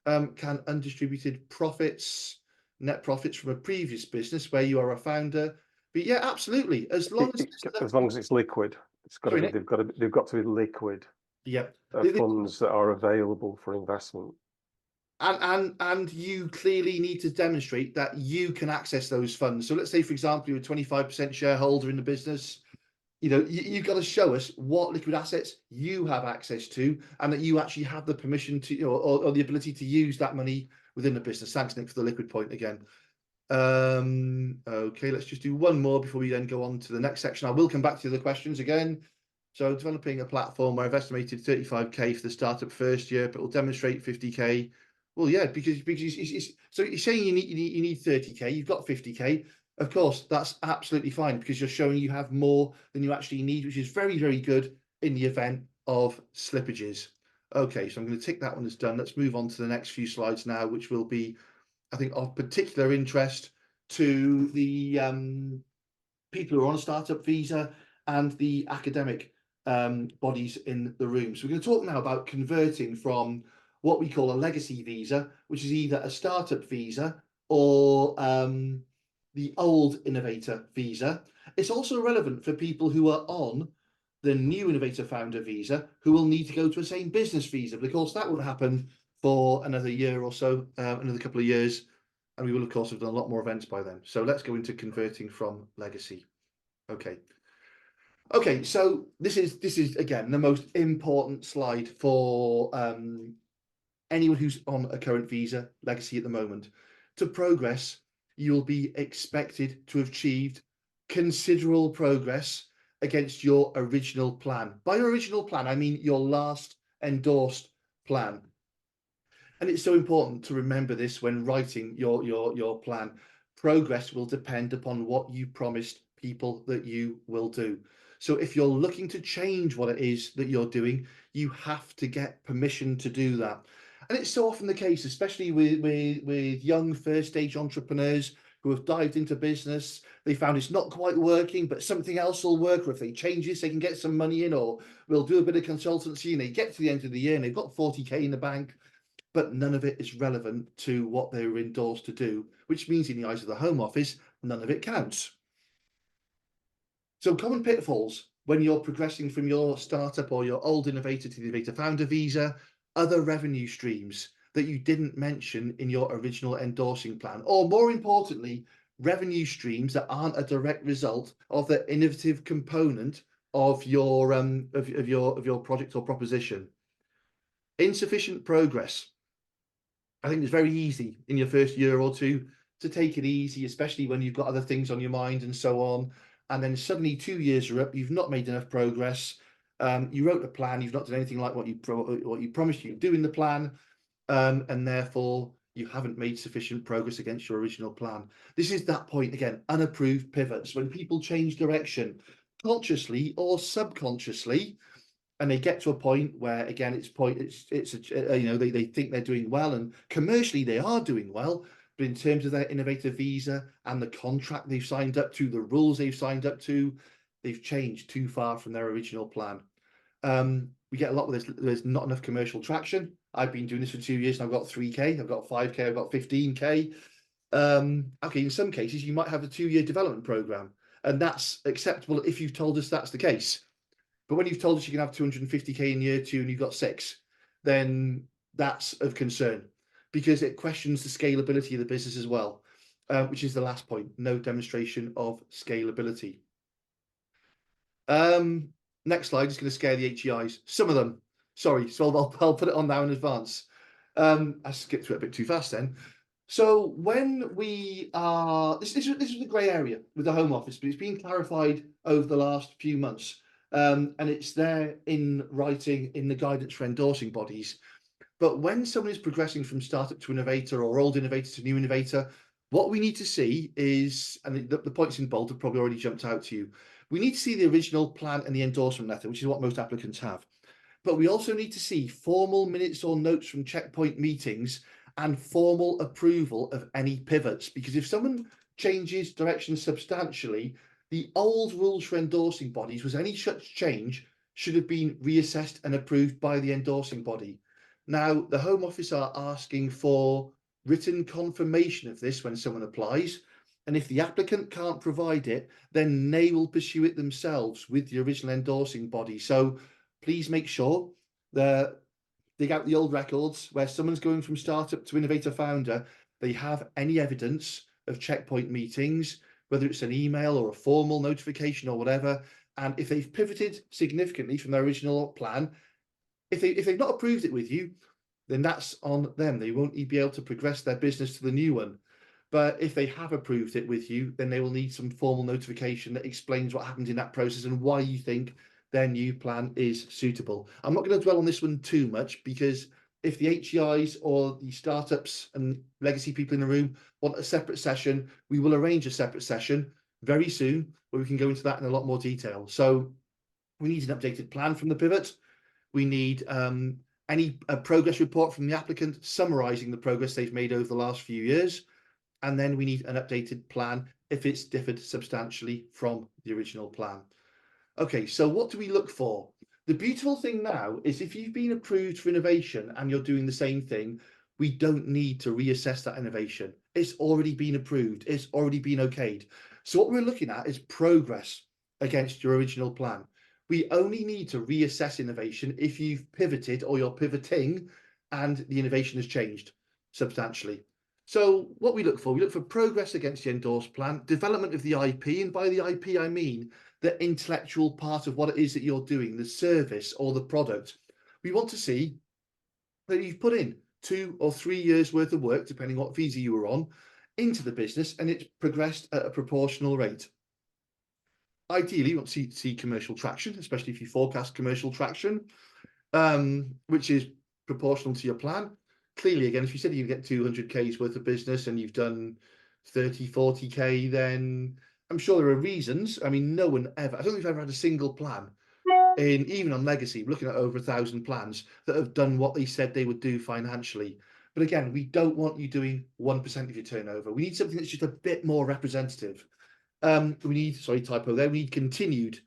Can undistributed profits, net profits from a previous business where you are a founder, but yeah, absolutely. As long as it's liquid, they've got to be liquid. Yeah, funds that are available for investment. And you clearly need to demonstrate that you can access those funds. So let's say, for example, you're a 25% shareholder in the business. You know, you've got to show us what liquid assets you have access to, and that you actually have the permission to, or the ability to use that money within the business. Thanks, Nick, for the liquid point again. Okay, let's just do one more before we then go on to the next section. I will come back to the questions again. So developing a platform where I've estimated 35k for the startup first year, but will demonstrate 50k. Well, yeah, because so you're saying you need 30k, you've got 50k. Of course, that's absolutely fine because you're showing you have more than you actually need, which is very, very good in the event of slippages. Okay, so I'm going to tick that one as done. Let's move on to the next few slides now, which will be, I think, of particular interest to the people who are on a startup visa and the academic bodies in the room. So we're going to talk now about converting from what we call a legacy visa, which is either a startup visa or the old innovator visa. It's also relevant for people who are on the new innovator founder visa, who will need to go to a same business visa. But of course, that won't happen for another year or so, another couple of years. And we will, of course, have done a lot more events by then. So let's go into converting from legacy. Okay. Okay, so this is again the most important slide for anyone who's on a current visa legacy at the moment. To progress, you will be expected to have achieved considerable progress against your original plan. By your original plan, I mean your last endorsed plan. And it's so important to remember this when writing your plan. Progress will depend upon what you promised people that you will do. So if you're looking to change what it is that you're doing, you have to get permission to do that. And it's so often the case, especially with young first stage entrepreneurs who have dived into business. They found it's not quite working, but something else will work. Or if they change this, they can get some money in, or we'll do a bit of consultancy, and they get to the end of the year and they've got 40k in the bank, but none of it is relevant to what they were endorsed to do, which means in the eyes of the Home Office, none of it counts. So common pitfalls when you're progressing from your startup or your old innovator to the innovator founder visa: other revenue streams that you didn't mention in your original endorsing plan, or more importantly, revenue streams that aren't a direct result of the innovative component of your project or proposition. Insufficient progress. I think it's very easy in your first year or two to take it easy, especially when you've got other things on your mind and so on. And then suddenly 2 years are up, you've not made enough progress. You wrote a plan, you've not done anything like what you promised you'd do in the plan, and therefore you haven't made sufficient progress against your original plan. This is that point again, unapproved pivots, when people change direction consciously or subconsciously, and they get to a point where, again, they think they're doing well, and commercially they are doing well, but in terms of their innovator visa and the contract they've signed up to, the rules they've signed up to, they've changed too far from their original plan. We get a lot with this. There's not enough commercial traction. I've been doing this for 2 years and I've got 3k, I've got 5k, I've got 15k. Okay, in some cases you might have a 2-year development program, and that's acceptable if you've told us that's the case. But when you've told us you can have 250k in year 2 and you've got 6, then that's of concern, because it questions the scalability of the business as well, which is the last point, no demonstration of scalability. Next slide is going to scare the HEIs, some of them. Sorry, so I'll put it on now in advance. I skipped through it a bit too fast then. So when we are, this is the grey area with the Home Office, but it's been clarified over the last few months, and it's there in writing in the guidance for endorsing bodies. But when someone is progressing from startup to innovator or old innovator to new innovator, what we need to see is, and the points in bold have probably already jumped out to you, we need to see the original plan and the endorsement letter, which is what most applicants have. But we also need to see formal minutes or notes from checkpoint meetings and formal approval of any pivots. Because if someone changes direction substantially, the old rules for endorsing bodies was any such change should have been reassessed and approved by the endorsing body. Now, the Home Office are asking for written confirmation of this when someone applies. And if the applicant can't provide it, then they will pursue it themselves with the original endorsing body. So please make sure that dig out the old records where someone's going from startup to innovator founder, they have any evidence of checkpoint meetings, whether it's an email or a formal notification or whatever. And if they've pivoted significantly from their original plan, if they've not approved it with you, then that's on them. They won't be able to progress their business to the new one. But if they have approved it with you, then they will need some formal notification that explains what happened in that process and why you think their new plan is suitable. I'm not going to dwell on this one too much, because if the HEIs or the startups and legacy people in the room want a separate session, we will arrange a separate session very soon where we can go into that in a lot more detail. So we need an updated plan from the pivot. We need any progress report from the applicant summarising the progress they've made over the last few years. And then we need an updated plan if it's differed substantially from the original plan. Okay, so what do we look for? The beautiful thing now is if you've been approved for innovation and you're doing the same thing, we don't need to reassess that innovation. It's already been approved. It's already been okayed. So what we're looking at is progress against your original plan. We only need to reassess innovation if you've pivoted or you're pivoting and the innovation has changed substantially. So what we look for progress against the endorsed plan, development of the IP, and by the IP, I mean the intellectual part of what it is that you're doing, the service or the product. We want to see that you've put in 2 or 3 years worth of work, depending what visa you were on, into the business, and it's progressed at a proportional rate. Ideally, you want to see commercial traction, especially if you forecast commercial traction, which is proportional to your plan. Clearly, again, if you said you get 200k's worth of business and you've done 30, 40k, then I'm sure there are reasons. I mean, no one ever, I don't think I've ever had a single plan even on legacy, looking at over 1,000 plans that have done what they said they would do financially. But again, we don't want you doing 1% of your turnover. We need something that's just a bit more representative. We need, sorry, typo there, we need continued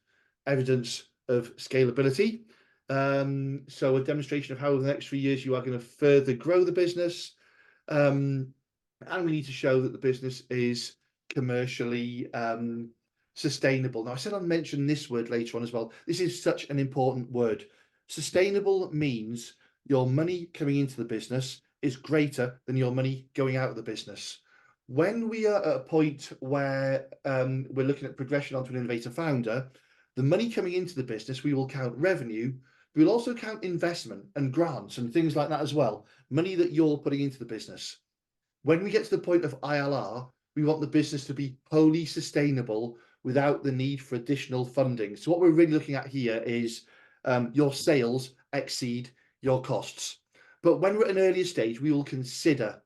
evidence of scalability. So a demonstration of how over the next 3 years you are going to further grow the business. And we need to show that the business is commercially sustainable. Now, I said I'd mention this word later on as well. This is such an important word. Sustainable means your money coming into the business is greater than your money going out of the business. When we are at a point where we're looking at progression onto an innovator founder, the money coming into the business, we will count revenue. We'll also count investment and grants and things like that as well. Money that you're putting into the business. When we get to the point of ILR, we want the business to be wholly sustainable without the need for additional funding. So what we're really looking at here is your sales exceed your costs. But when we're at an earlier stage, we will consider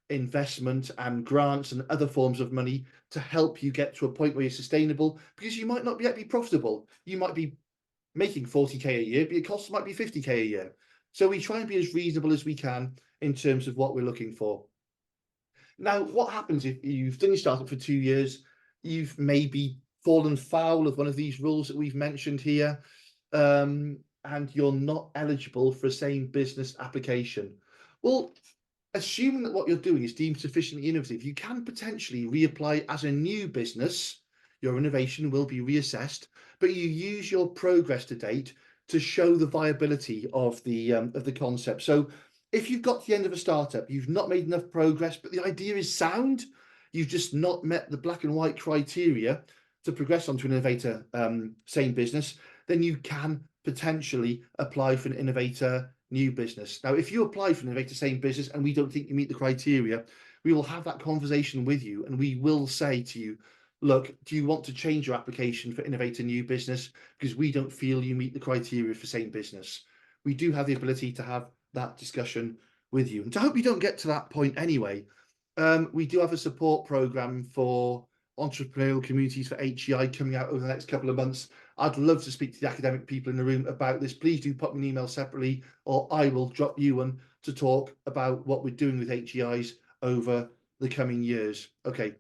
investment and grants and other forms of money to help you get to a point where you're sustainable, because you might not yet be profitable. You might be making 40k a year, but your costs might be 50k a year. So we try and be as reasonable as we can in terms of what we're looking for. Now, what happens if you've done your startup for 2 years, you've maybe fallen foul of one of these rules that we've mentioned here, and you're not eligible for a same business application? Well, assuming that what you're doing is deemed sufficiently innovative, you can potentially reapply as a new business your innovation will be reassessed, but you use your progress to date to show the viability of the concept. So if you've got to the end of a startup, you've not made enough progress, but the idea is sound, you've just not met the black and white criteria to progress onto an innovator same business, then you can potentially apply for an innovator new business. Now, if you apply for an innovator same business and we don't think you meet the criteria, we will have that conversation with you and we will say to you, look, do you want to change your application for innovator new business? Because we don't feel you meet the criteria for same business. We do have the ability to have that discussion with you. And to hope you don't get to that point anyway, we do have a support program for entrepreneurial communities for HEI coming out over the next couple of months. I'd love to speak to the academic people in the room about this. Please do pop me an email separately, or I will drop you one to talk about what we're doing with HEIs over the coming years. Okay,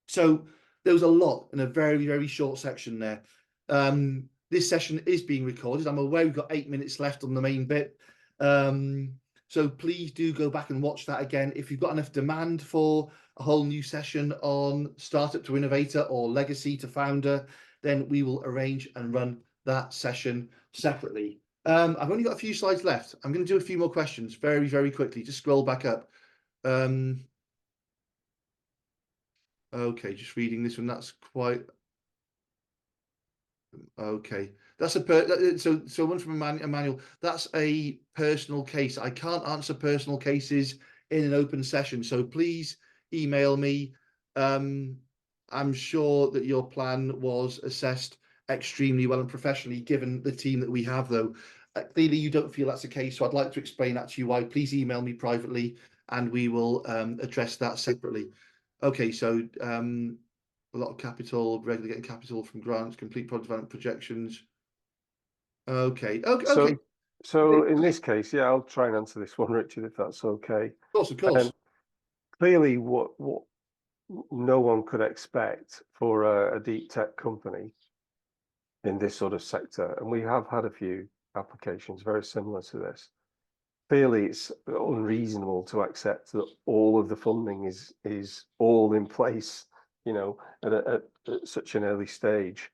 so there was a lot in a very, very short section there. This session is being recorded. I'm aware we've got 8 minutes left on the main bit. So please do go back and watch that again. If you've got enough demand for a whole new session on startup to innovator or legacy to founder, then we will arrange and run that session separately. I've only got a few slides left. I'm going to do a few more questions very, very quickly. Just scroll back up. Okay, just reading this one. That's quite okay. That's so one from Emmanuel. That's a personal case. I can't answer personal cases in an open session, so please email me. I'm sure that your plan was assessed extremely well and professionally, given the team that we have, though. Clearly, you don't feel that's the case, so I'd like to explain that to you why. Please email me privately, and we will address that separately. Okay, so a lot of capital, regularly getting capital from grants, complete product development projections. Okay. So in this case, yeah, I'll try and answer this one, Richard, if that's okay. Of course. Clearly, what no one could expect for a deep tech company in this sort of sector, and we have had a few applications very similar to this. Clearly, it's unreasonable to accept that all of the funding is all in place, at such an early stage.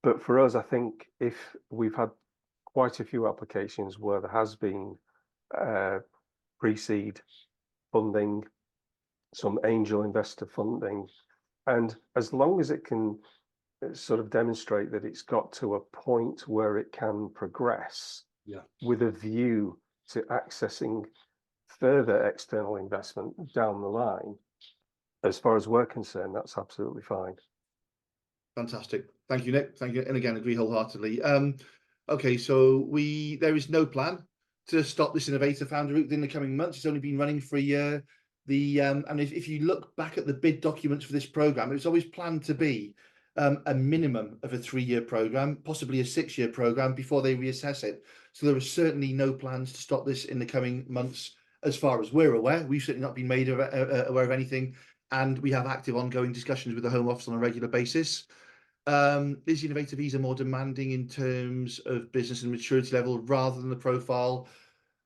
But for us, I think if we've had quite a few applications where there has been pre-seed funding, some angel investor funding, and as long as it can sort of demonstrate that it's got to a point where it can progress, with a view to accessing further external investment down the line, as far as we're concerned, that's absolutely fine. Fantastic. Thank you, Nick. Thank you. And again, agree wholeheartedly. Okay, so there is no plan to stop this innovator founder route in the coming months. It's only been running for a year. And if you look back at the bid documents for this program, it was always planned to be a minimum of a 3-year program, possibly a 6-year program before they reassess it. So there are certainly no plans to stop this in the coming months, as far as we're aware. We've certainly not been made aware of anything, and we have active ongoing discussions with the Home Office on a regular basis. Is the innovator visa more demanding in terms of business and maturity level rather than the profile?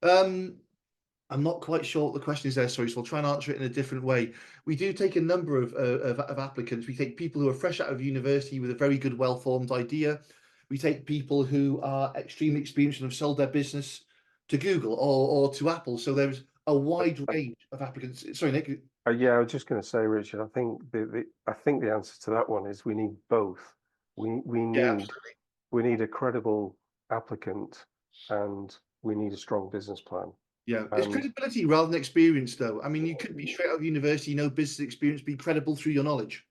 I'm not quite sure what the question is there, sorry, so I'll try and answer it in a different way. We do take a number of applicants. We take people who are fresh out of university with a very good, well-formed idea. We take people who are extremely experienced and have sold their business to Google or to Apple. So there's a wide range of applicants. Sorry, Nick. Yeah, I was just going to say, Richard, I think the answer to that one is we need both. We need a credible applicant, and we need a strong business plan. Yeah, it's credibility rather than experience, though. I mean, you could be straight out of university, no business experience, be credible through your knowledge.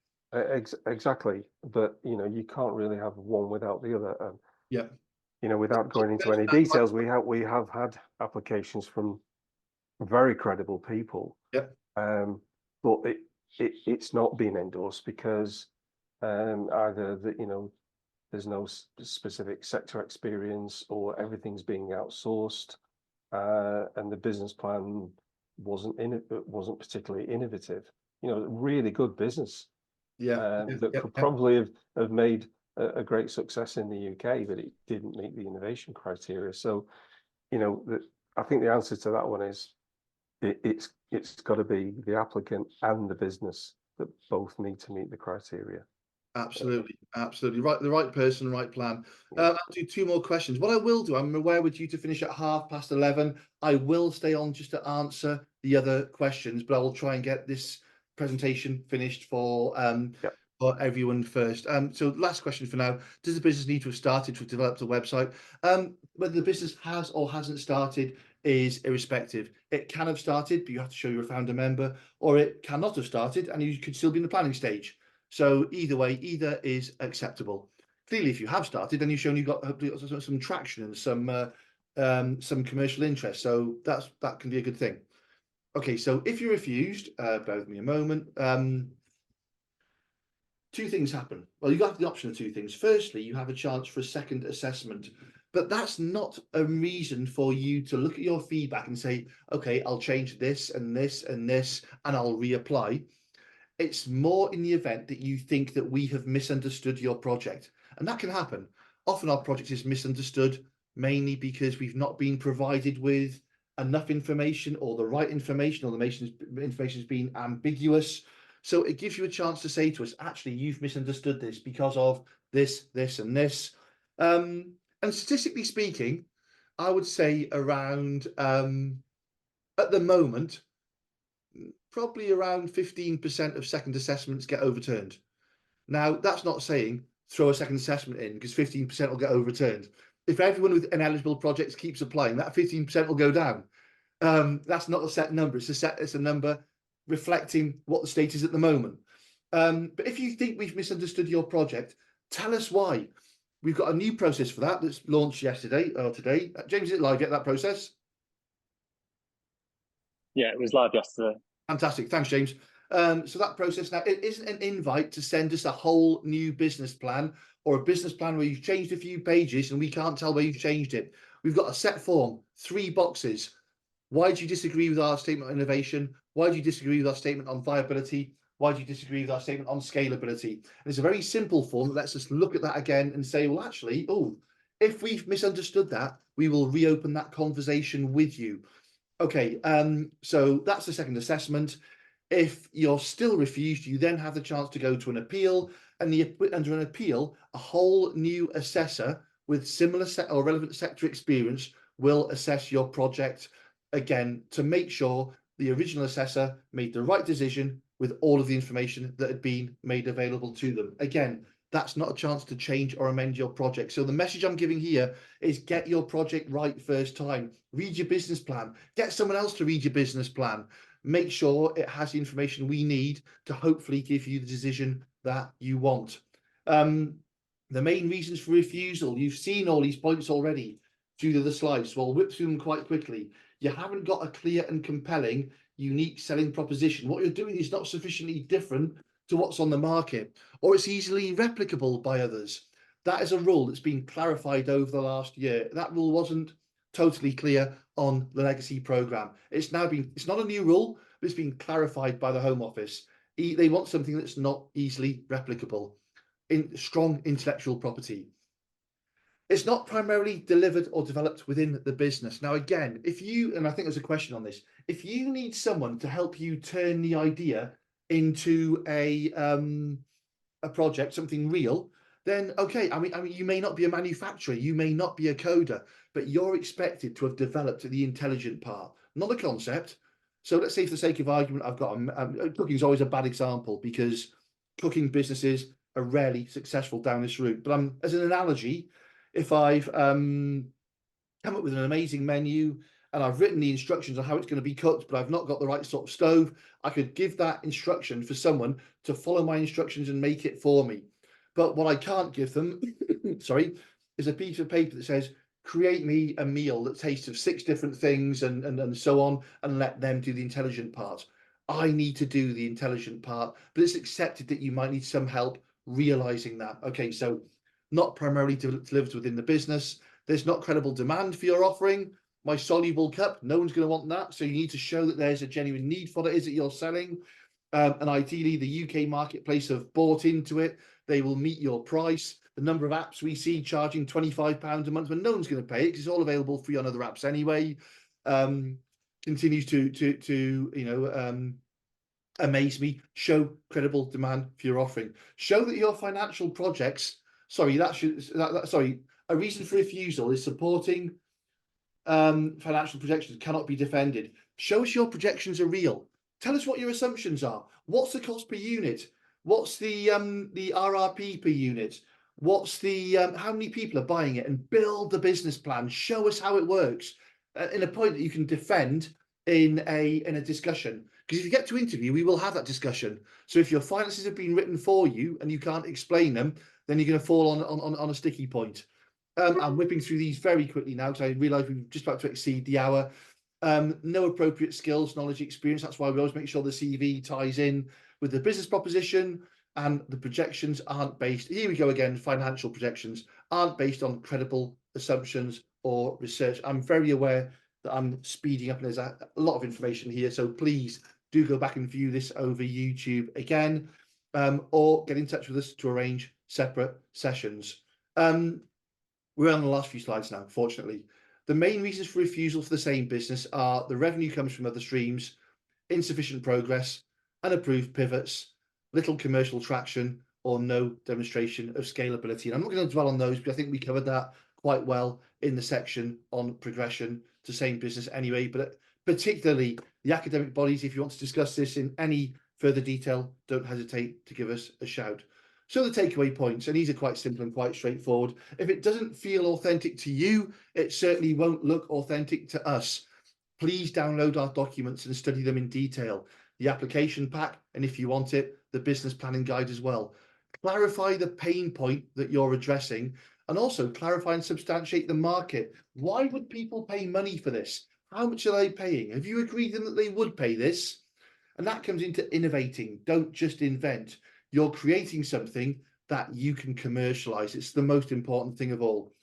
Exactly, but you can't really have one without the other. Yeah. Without going into any details, we have had applications from very credible people. Yeah. But it's not been endorsed because either there's no specific sector experience, or everything's being outsourced, and the business plan wasn't particularly innovative. Really good business. That could probably have made a great success in the UK, but it didn't meet the innovation criteria. So, I think the answer to that one is it's got to be the applicant and the business that both need to meet the criteria. Absolutely, absolutely. Right, the right person, right plan. Yeah. I'll do two more questions. What I will do, I'm aware we're due to finish at 11:30. I will stay on just to answer the other questions, but I will try and get this presentation finished Yeah. for everyone first. So last question for now. Does the business need to have started to have developed a website? Whether the business has or hasn't started is irrespective. It can have started, but you have to show you're a founder member, or it cannot have started and you could still be in the planning stage. So either way, either is acceptable. Clearly, if you have started, then you've shown you've got hopefully some traction and some commercial interest. So that can be a good thing. Okay, so if you're refused, bear with me a moment. Two things happen. Well, you have the option of two things. Firstly, you have a chance for a second assessment, but that's not a reason for you to look at your feedback and say, okay, I'll change this and this and this, and I'll reapply. It's more in the event that you think that we have misunderstood your project. And that can happen. Often our project is misunderstood, mainly because we've not been provided with enough information or the right information, or the information has been ambiguous. So it gives you a chance to say to us, actually, you've misunderstood this because of this, this, and this. And statistically speaking, I would say around, at the moment, probably around 15% of second assessments get overturned. Now, that's not saying throw a second assessment in because 15% will get overturned. If everyone with ineligible projects keeps applying, that 15% will go down. That's not a set number. It's a number reflecting what the state is at the moment. But if you think we've misunderstood your project, tell us why. We've got a new process for that that's launched yesterday or today. James, is it live yet, that process? Yeah, it was live yesterday. Fantastic. Thanks, James. So that process now, it isn't an invite to send us a whole new business plan or a business plan where you've changed a few pages and we can't tell where you've changed it. We've got a set form, 3 boxes. Why do you disagree with our statement on innovation? Why do you disagree with our statement on viability? Why do you disagree with our statement on scalability? And it's a very simple form that lets us look at that again and say, well, actually, if we've misunderstood that, we will reopen that conversation with you. Okay, so that's the second assessment. If you're still refused, you then have the chance to go to an appeal, and under an appeal, a whole new assessor with similar or relevant sector experience will assess your project again to make sure the original assessor made the right decision with all of the information that had been made available to them. Again, that's not a chance to change or amend your project. So the message I'm giving here is get your project right first time. Read your business plan. Get someone else to read your business plan. Make sure it has the information we need to hopefully give you the decision that you want. The main reasons for refusal, you've seen all these points already due to the slides, so I'll whip through them quite quickly. You haven't got a clear and compelling, unique selling proposition. What you're doing is not sufficiently different to what's on the market, or it's easily replicable by others. That is a rule that's been clarified over the last year. That rule wasn't totally clear on the legacy program. It's not a new rule, but it's been clarified by the Home Office. They want something that's not easily replicable. In strong intellectual property. It's not primarily delivered or developed within the business. Now, again, and I think there's a question on this, if you need someone to help you turn the idea into a project, something real, then okay, I mean, you may not be a manufacturer, you may not be a coder, but you're expected to have developed the intelligent part, not a concept. So let's say, for the sake of argument, I've got cooking is always a bad example because cooking businesses are rarely successful down this route. But as an analogy, if I've come up with an amazing menu and I've written the instructions on how it's going to be cooked, but I've not got the right sort of stove, I could give that instruction for someone to follow my instructions and make it for me. But what I can't give them, sorry, is a piece of paper that says, create me a meal that tastes of 6 different things and so on, and let them do the intelligent part. I need to do the intelligent part, but it's accepted that you might need some help realizing that. Okay, so not primarily delivered within the business. There's not credible demand for your offering. My soluble cup, no one's going to want that. So you need to show that there's a genuine need for what it is that you're selling. And ideally, the UK marketplace have bought into it. They will meet your price. The number of apps we see charging £25 a month when no one's going to pay it because it's all available free on other apps anyway. Continues to amaze me. Show credible demand for your offering. Show that your financial projects, sorry, a reason for refusal is supporting financial projections cannot be defended. Show us your projections are real. Tell us what your assumptions are. What's the cost per unit? What's the RRP per unit? What's the how many people are buying it? And build the business plan. Show us how it works in a point that you can defend in a discussion. Because if you get to interview, we will have that discussion. So if your finances have been written for you and you can't explain them, then you're going to fall on a sticky point. I'm whipping through these very quickly now because I realise we're just about to exceed the hour. No appropriate skills, knowledge, experience. That's why we always make sure the CV ties in with the business proposition, and the projections aren't based, here we go again, financial projections aren't based on credible assumptions or research. I'm very aware that I'm speeding up and there's a lot of information here, so please do go back and view this over YouTube again, or get in touch with us to arrange separate sessions. We're on the last few slides now, fortunately. The main reasons for refusal for the same business are the revenue comes from other streams, insufficient progress, unapproved pivots, little commercial traction, or no demonstration of scalability. And I'm not going to dwell on those because I think we covered that quite well in the section on progression to same business anyway, but particularly the academic bodies, if you want to discuss this in any further detail, don't hesitate to give us a shout. So the takeaway points, and these are quite simple and quite straightforward. If it doesn't feel authentic to you, it certainly won't look authentic to us. Please download our documents and study them in detail. The application pack, and if you want it, the business planning guide as well. Clarify the pain point that you're addressing, and also clarify and substantiate the market. Why would people pay money for this? How much are they paying? Have you agreed them that they would pay this? And that comes into innovating. Don't just invent. You're creating something that you can commercialize. It's the most important thing of all.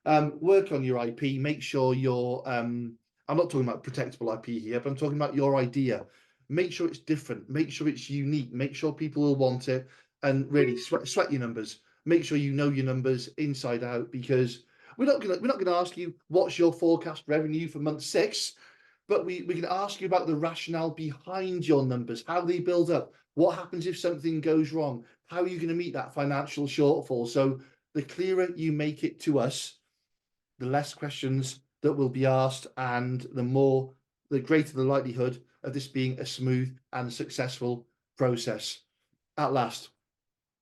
Work on your IP. Make sure you're, I'm not talking about protectable IP here, but I'm talking about your idea. Make sure it's different. Make sure it's unique. Make sure people will want it. And really sweat your numbers. Make sure you know your numbers inside out, because we're not gonna ask you what's your forecast revenue for month 6. But we can ask you about the rationale behind your numbers, how they build up, what happens if something goes wrong, how are you going to meet that financial shortfall. So the clearer you make it to us, the less questions that will be asked, and the greater the likelihood of this being a smooth and successful process. At last,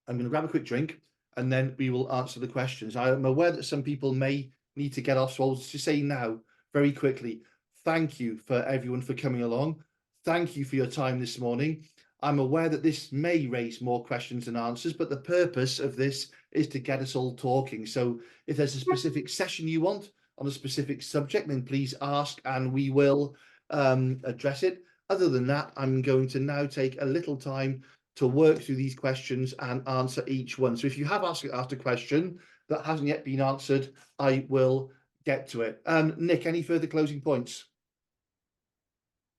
I'm going to grab a quick drink and then we will answer the questions. I am aware that some people may need to get off, so I'll just say now very quickly, thank you for everyone for coming along. Thank you for your time this morning. I'm aware that this may raise more questions than answers, but the purpose of this is to get us all talking. So if there's a specific session you want on a specific subject, then please ask and we will address it. Other than that, I'm going to now take a little time to work through these questions and answer each one. So if you have asked a question that hasn't yet been answered, I will get to it. Nick, any further closing points?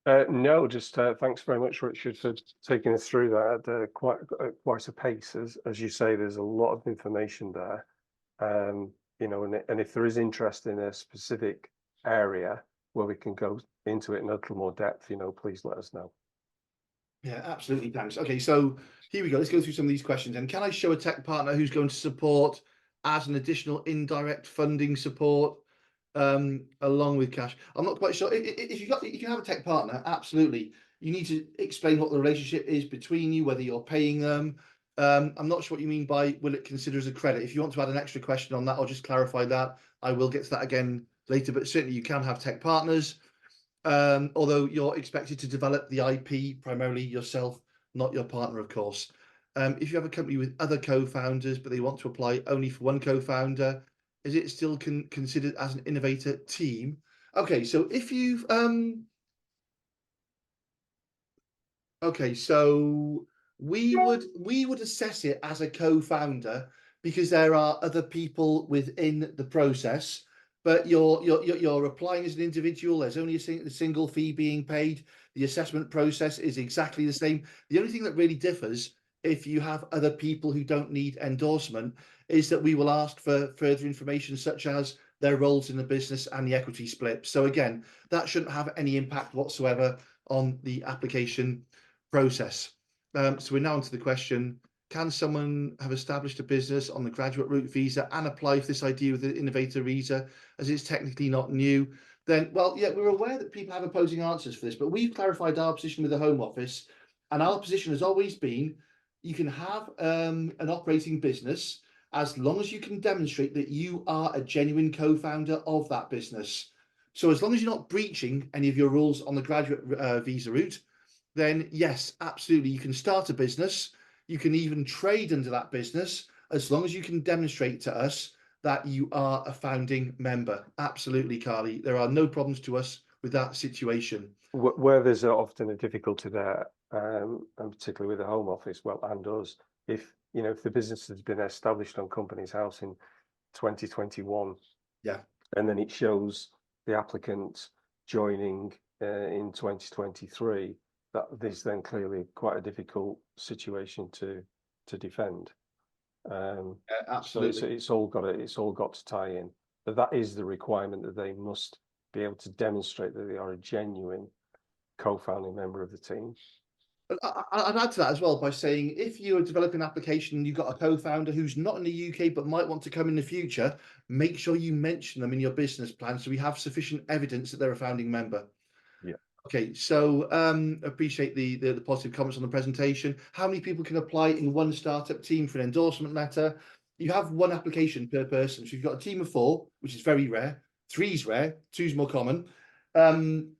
No, just thanks very much, Richard, for taking us through that at quite a pace. As you say, there's a lot of information there, you know, and if there is interest in a specific area where we can go into it in a little more depth, you know, please let us know. Yeah, absolutely. Thanks. Okay, so here we go. Let's go through some of these questions. And can I show a tech partner who's going to support as an additional indirect funding support along with cash? I'm not quite sure. If you can have a tech partner, absolutely. You need to explain what the relationship is between you, whether you're paying them. I'm not sure what you mean by will it consider as a credit. If you want to add an extra question on that, I'll just clarify that. I will get to that again later, but certainly you can have tech partners. Although you're expected to develop the IP primarily yourself, not your partner, of course. If you have a company with other co-founders, but they want to apply only for one co-founder, is it still considered as an innovator team? Okay, so if you've okay, so we would assess it as a co-founder because there are other people within the process. But you're applying as an individual. There's only a single fee being paid. The assessment process is exactly the same. The only thing that really differs, if you have other people who don't need endorsement, is that we will ask for further information such as their roles in the business and the equity split. So again, that shouldn't have any impact whatsoever on the application process. So we're now on to the question, can someone have established a business on the graduate route visa and apply for this idea with the innovator visa, as it's technically not new? Then, well, yeah, we're aware that people have opposing answers for this, but we've clarified our position with the Home Office, and our position has always been, you can have an operating business as long as you can demonstrate that you are a genuine co-founder of that business. So as long as you're not breaching any of your rules on the graduate visa route, then yes, absolutely, you can start a business. You can even trade under that business as long as you can demonstrate to us that you are a founding member. Absolutely, Carly. There are no problems to us with that situation. Where there's often a difficulty there, and particularly with the Home Office, well, and us, if the business has been established on Companies House in 2021, Yeah, and then it shows the applicant joining in 2023, that is then clearly quite a difficult situation to defend. absolutely. So it's all got to tie in. But that is the requirement, that they must be able to demonstrate that they are a genuine co-founding member of the team. I'd add to that as well by saying, if you're developing an application and you've got a co-founder who's not in the UK but might want to come in the future, make sure you mention them in your business plan so we have sufficient evidence that they're a founding member. Yeah. Okay, so appreciate the positive comments on the presentation. How many people can apply in one startup team for an endorsement letter? You have one application per person. So you've got a team of 4, which is very rare. 3 is rare, 2 is more common. You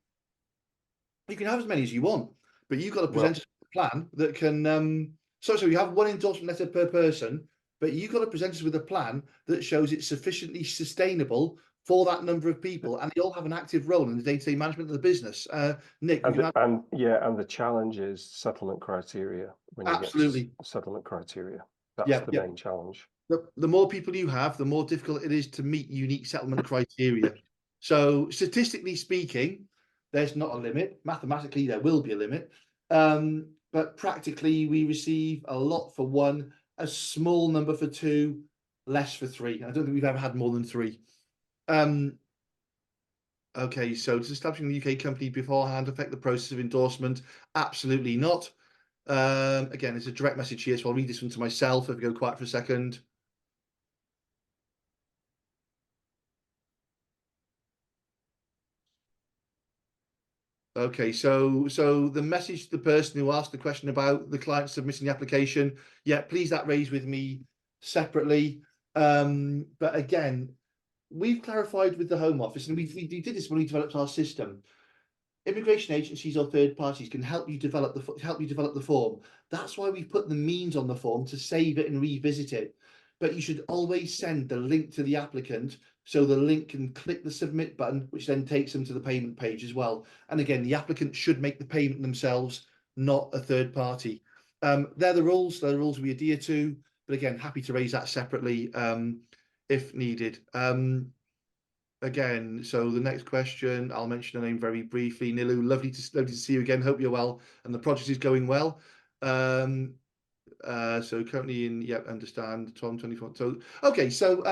can have as many as you want, but you've got to present us with a plan that can. So you have one endorsement letter per person, but you've got to present us with a plan that shows it's sufficiently sustainable for that number of people, and they all have an active role in the day-to-day management of the business. Nick, and the challenge is settlement criteria. When you absolutely get settlement criteria, that's yeah, the yeah. main challenge. The more people you have, the more difficult it is to meet unique settlement criteria. So statistically speaking, there's not a limit. Mathematically, there will be a limit. But practically, we receive a lot for 1, a small number for 2, less for 3. I don't think we've ever had more than 3. Okay, so does establishing the UK company beforehand affect the process of endorsement? Absolutely not. Again, it's a direct message here, so I'll read this one to myself if I go quiet for a second. Okay, so the message to the person who asked the question about the client submitting the application, yeah, please that raise with me separately. But again, we've clarified with the Home Office, and we did this when we developed our system. Immigration agencies or third parties can help you develop the form. That's why we've put the means on the form to save it and revisit it. But you should always send the link to the applicant, so the link can click the submit button, which then takes them to the payment page as well. And again, the applicant should make the payment themselves, not a third party. They're the rules. They're the rules we adhere to. But again, happy to raise that separately if needed. Again, so the next question, I'll mention the name very briefly. Nilu, lovely to see you again. Hope you're well and the project is going well. So currently in, yeah, understand 12 and 24. So okay, so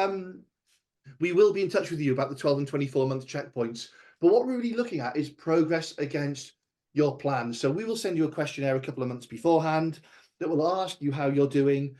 we will be in touch with you about the 12 and 24 month checkpoints. But what we're really looking at is progress against your plan. So we will send you a questionnaire a couple of months beforehand that will ask you how you're doing.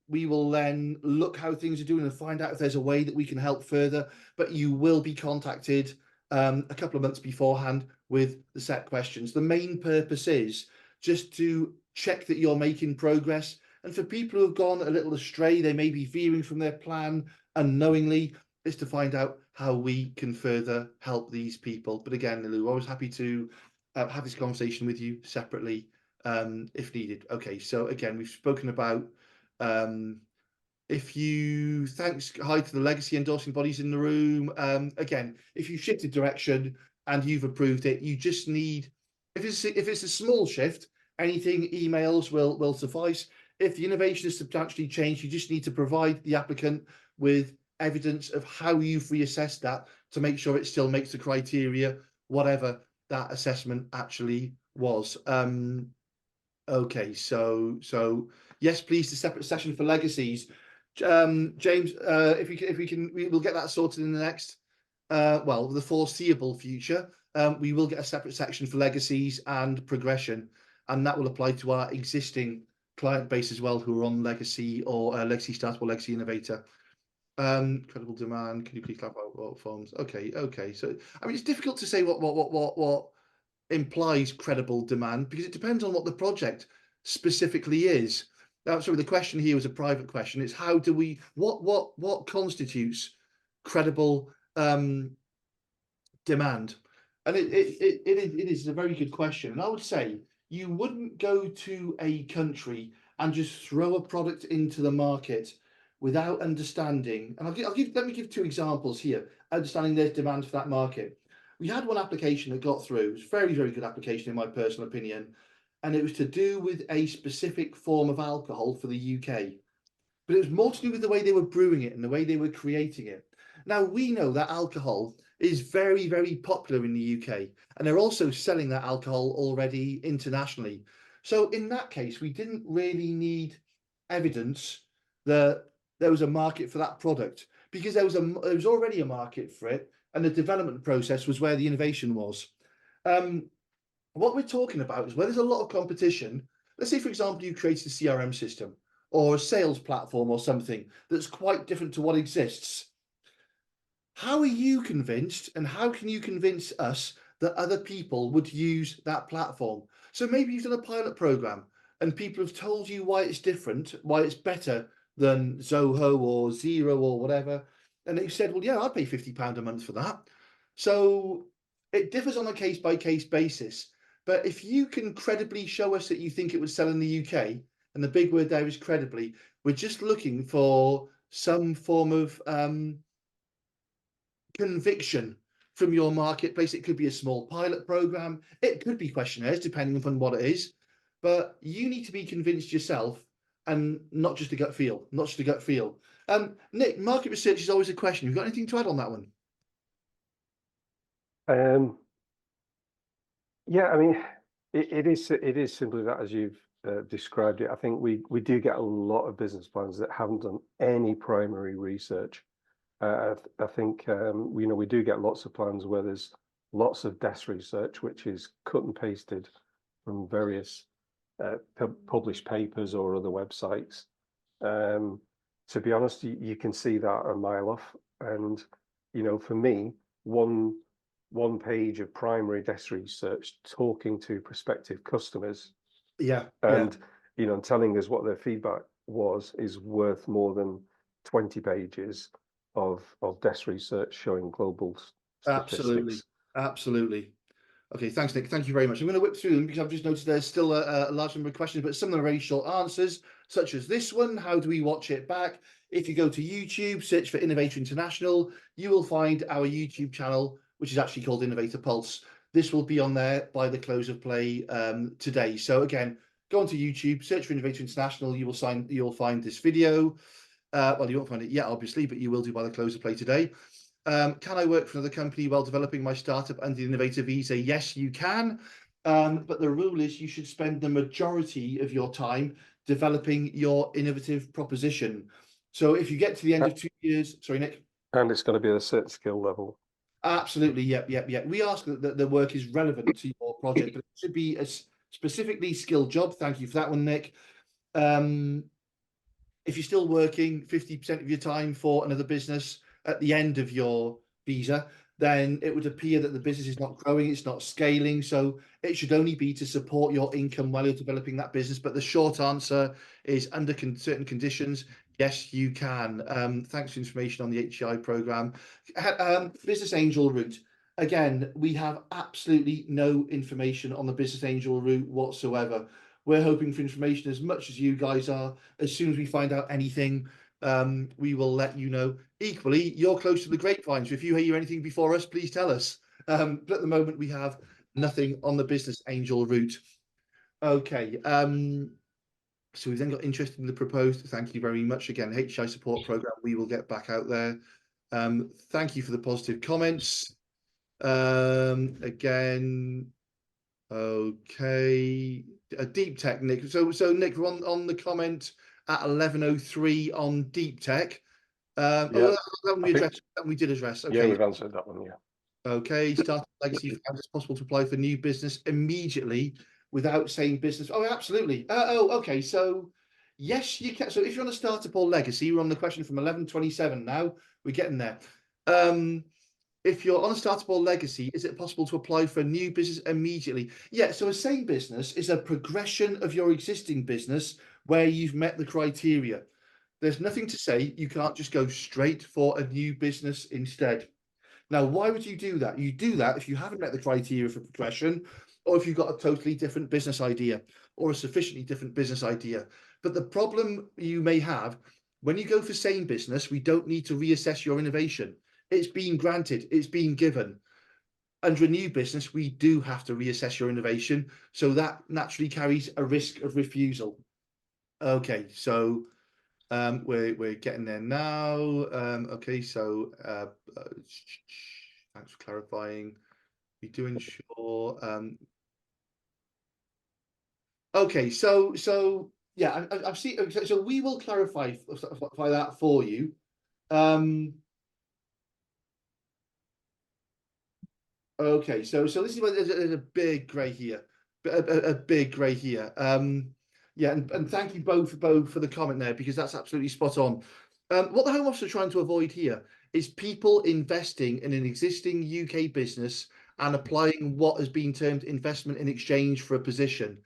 We will then look how things are doing and find out if there's a way that we can help further. But you will be contacted a couple of months beforehand with the set questions. The main purpose is just to check that you're making progress. And for people who have gone a little astray, they may be veering from their plan unknowingly, is to find out how we can further help these people. But again, Nilu, always happy to have this conversation with you separately if needed. Okay, so again, we've spoken about if you hi to the legacy endorsing bodies in the room. Again, if you shifted direction and you've approved it, you just need, if it's a small shift, anything emails will suffice. If the innovation has substantially changed, you just need to provide the applicant with evidence of how you've reassessed that to make sure it still makes the criteria, whatever that assessment actually was. Okay, so yes, please, the separate session for legacies. James, if we can, we'll get that sorted in the next, the foreseeable future. We will get a separate section for legacies and progression. and that will apply to our existing client base as well, who are on legacy or legacy startup or legacy innovator. Credible demand. Can you please clarify what forms? Okay. So I mean, it's difficult to say what implies credible demand, because it depends on what the project specifically is. Now, sorry, the question here was a private question. It's how do we what constitutes credible demand? And it is a very good question. And I would say you wouldn't go to a country and just throw a product into the market without understanding. And let me give two examples here. Understanding there's demand for that market. We had one application that got through. It was a very, very good application in my personal opinion. And it was to do with a specific form of alcohol for the UK. But it was more to do with the way they were brewing it and the way they were creating it. Now, we know that alcohol is very, very popular in the UK, and they're also selling that alcohol already internationally. So in that case, we didn't really need evidence that there was a market for that product, because there was already a market for it, and the development process was where the innovation was. What we're talking about is where there's a lot of competition. Let's say, for example, you created a CRM system or a sales platform or something that's quite different to what exists. How are you convinced, and how can you convince us that other people would use that platform? So maybe you've done a pilot program and people have told you why it's different, why it's better than Zoho or Zero or whatever. And you said, well, yeah, I'd pay £50 a month for that. So it differs on a case by case basis. But if you can credibly show us that you think it would sell in the UK, and the big word there is credibly, we're just looking for some form of conviction from your marketplace. It could be a small pilot program. It could be questionnaires, depending upon what it is. But you need to be convinced yourself, and not just a gut feel, not just a gut feel. Nick, market research is always a question. You've got anything to add on that one? Yeah, I mean, it is simply that, as you've described it. I think we do get a lot of business plans that haven't done any primary research. I think we do get lots of plans where there's lots of desk research, which is cut and pasted from various published papers or other websites. To be honest, you can see that a mile off. And for me, one page of primary desk research talking to prospective customers, and telling us what their feedback is worth more than 20 pages of desk research showing global statistics. Absolutely. Okay, thanks, Nick. Thank you very much. I'm going to whip through them because I've just noticed there's still a large number of questions, but some of them are very short answers, such as this one: how do we watch it back? If you go to YouTube, search for Innovator International, you will find our YouTube channel, which is actually called Innovator Pulse. This will be on there by the close of play today. So again, go onto YouTube, search for Innovator International. You'll find this video. Well, you won't find it yet, obviously, but you will do by the close of play today. Can I work for another company while developing my startup under the Innovator Visa? Yes, you can. But the rule is you should spend the majority of your time developing your innovative proposition. So if you get to the end of 2 years, sorry, Nick. And it's going to be a certain skill level. Absolutely. Yep. We ask that the work is relevant to your project, but it should be a specifically skilled job. Thank you for that one, Nick. If you're still working 50% of your time for another business at the end of your visa, then it would appear that the business is not growing, it's not scaling. So it should only be to support your income while you're developing that business. But the short answer is, under certain conditions, yes, you can. Thanks for information on the HEI program. Business angel route. Again, we have absolutely no information on the business angel route whatsoever. We're hoping for information as much as you guys are. As soon as we find out anything, we will let you know. Equally, you're close to the grapevine, so if you hear anything before us, please tell us. But at the moment, we have nothing on the business angel route. Okay. So we've then got interested in the proposed. Thank you very much. Again, HI support program. We will get back out there. Thank you for the positive comments. Again, okay. A deep tech, Nick. So Nick, we're on the comment at 11:03 on deep tech. We did address. Okay. Yeah, we've answered that one. Yeah. Okay. Startup legacy found it's possible to apply for new business immediately without saying business? Oh, absolutely. Oh, okay. So yes, you can. So if you're on a startup or legacy, we're on the question from 1127 now. We're getting there. If you're on a startup or legacy, is it possible to apply for a new business immediately? Yeah, so a same business is a progression of your existing business where you've met the criteria. There's nothing to say you can't just go straight for a new business instead. Now, why would you do that? You do that if you haven't met the criteria for progression, or if you've got a totally different business idea or a sufficiently different business idea. But the problem you may have when you go for same business, we don't need to reassess your innovation. It's been granted, it's been given. Under a new business, we do have to reassess your innovation. So that naturally carries a risk of refusal. Okay, so we're getting there now. Okay, so thanks for clarifying. We do ensure. Okay, so yeah, I've seen. So we will clarify that for you. Okay, so this is where there's a big grey here, a big grey here. Yeah, and thank you both for the comment there, because that's absolutely spot on. What the Home Office are trying to avoid here is people investing in an existing UK business and applying what has been termed investment in exchange for a position.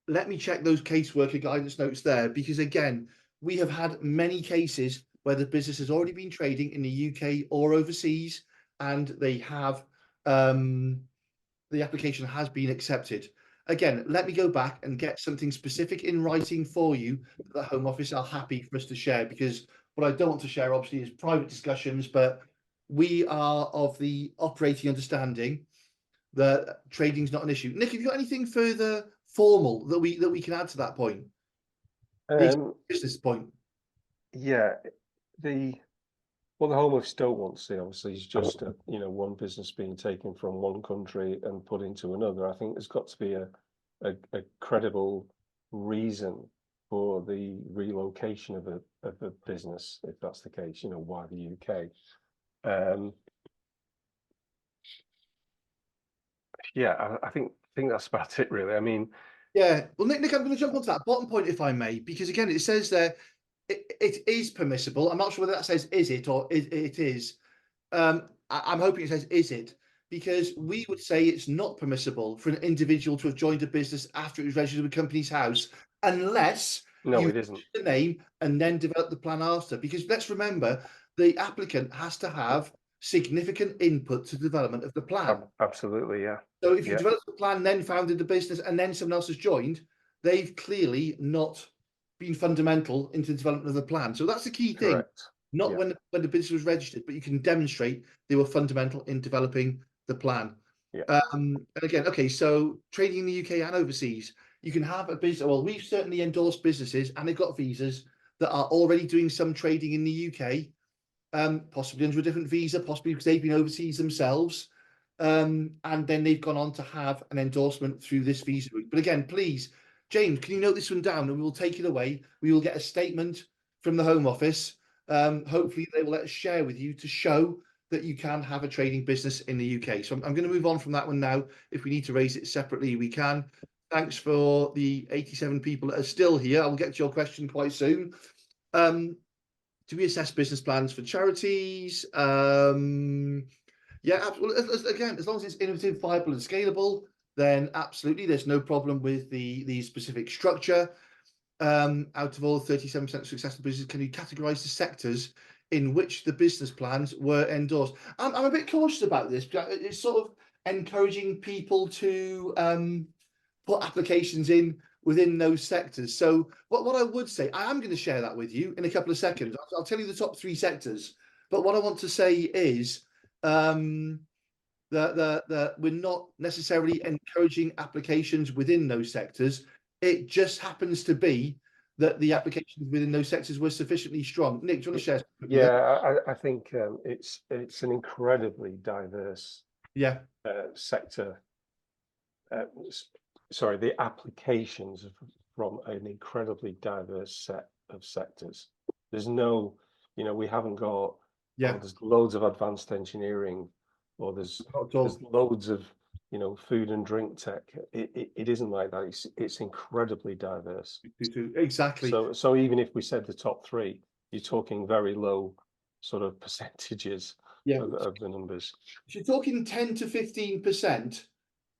Let me check those caseworker guidance notes there, because again, we have had many cases where the business has already been trading in the UK or overseas, and they have the application has been accepted. Again, let me go back and get something specific in writing for you that the Home Office are happy for us to share, because what I don't want to share obviously is private discussions, but we are of the operating understanding that trading's not an issue. Nick, have you got anything further formal that we can add to that point? The business point. Yeah, what the Home Office don't want to see, obviously, is just one business being taken from one country and put into another. I think there's got to be a credible reason for the relocation of a business, if that's the case. Why the UK? Yeah, I think that's about it, really. I mean, yeah. Well, Nick, I'm going to jump onto that bottom point, if I may, because again, it says there it is permissible. I'm not sure whether that says is it or it is. I'm hoping it says is it, because we would say it's not permissible for an individual to have joined a business after it was registered with Companies House, unless no, you it isn't. the name and then develop the plan after. Because let's remember, the applicant has to have significant input to the development of the plan. Absolutely, yeah. So if you develop the plan, then founded the business, and then someone else has joined, they've clearly not been fundamental into the development of the plan. So that's the key thing. Correct. Not when the business was registered, but you can demonstrate they were fundamental in developing the plan. Yeah. And again, okay, so trading in the UK and overseas, you can have a business. Well, we've certainly endorsed businesses, and they've got visas that are already doing some trading in the UK, possibly under a different visa, possibly because they've been overseas themselves. And then they've gone on to have an endorsement through this visa route. But again, please, James, can you note this one down, and we will take it away. We will get a statement from the Home Office. Hopefully they will let us share with you to show that you can have a trading business in the UK. So I'm going to move on from that one now. If we need to raise it separately, we can. Thanks for the 87 people that are still here. I will get to your question quite soon. Do we assess business plans for charities? Yeah, again, as long as it's innovative, viable, and scalable, then absolutely, there's no problem with the specific structure. Out of all 37% successful businesses, can you categorize the sectors in which the business plans were endorsed? I'm a bit cautious about this, because it's sort of encouraging people to put applications in within those sectors. So what I would say, I am going to share that with you in a couple of seconds. I'll tell you the top 3 sectors. But what I want to say is that we're not necessarily encouraging applications within those sectors. It just happens to be that the applications within those sectors were sufficiently strong. Nick, do you want to share? Yeah, I think it's an incredibly diverse sector. Sorry, the applications from an incredibly diverse set of sectors. There's no, we haven't got, there's loads of advanced engineering, or there's loads of you know, food and drink tech. It isn't like that. It's incredibly diverse. Exactly. So even if we said the top three, you're talking very low sort of percentages Yeah. of the numbers. So you're talking 10 to 15%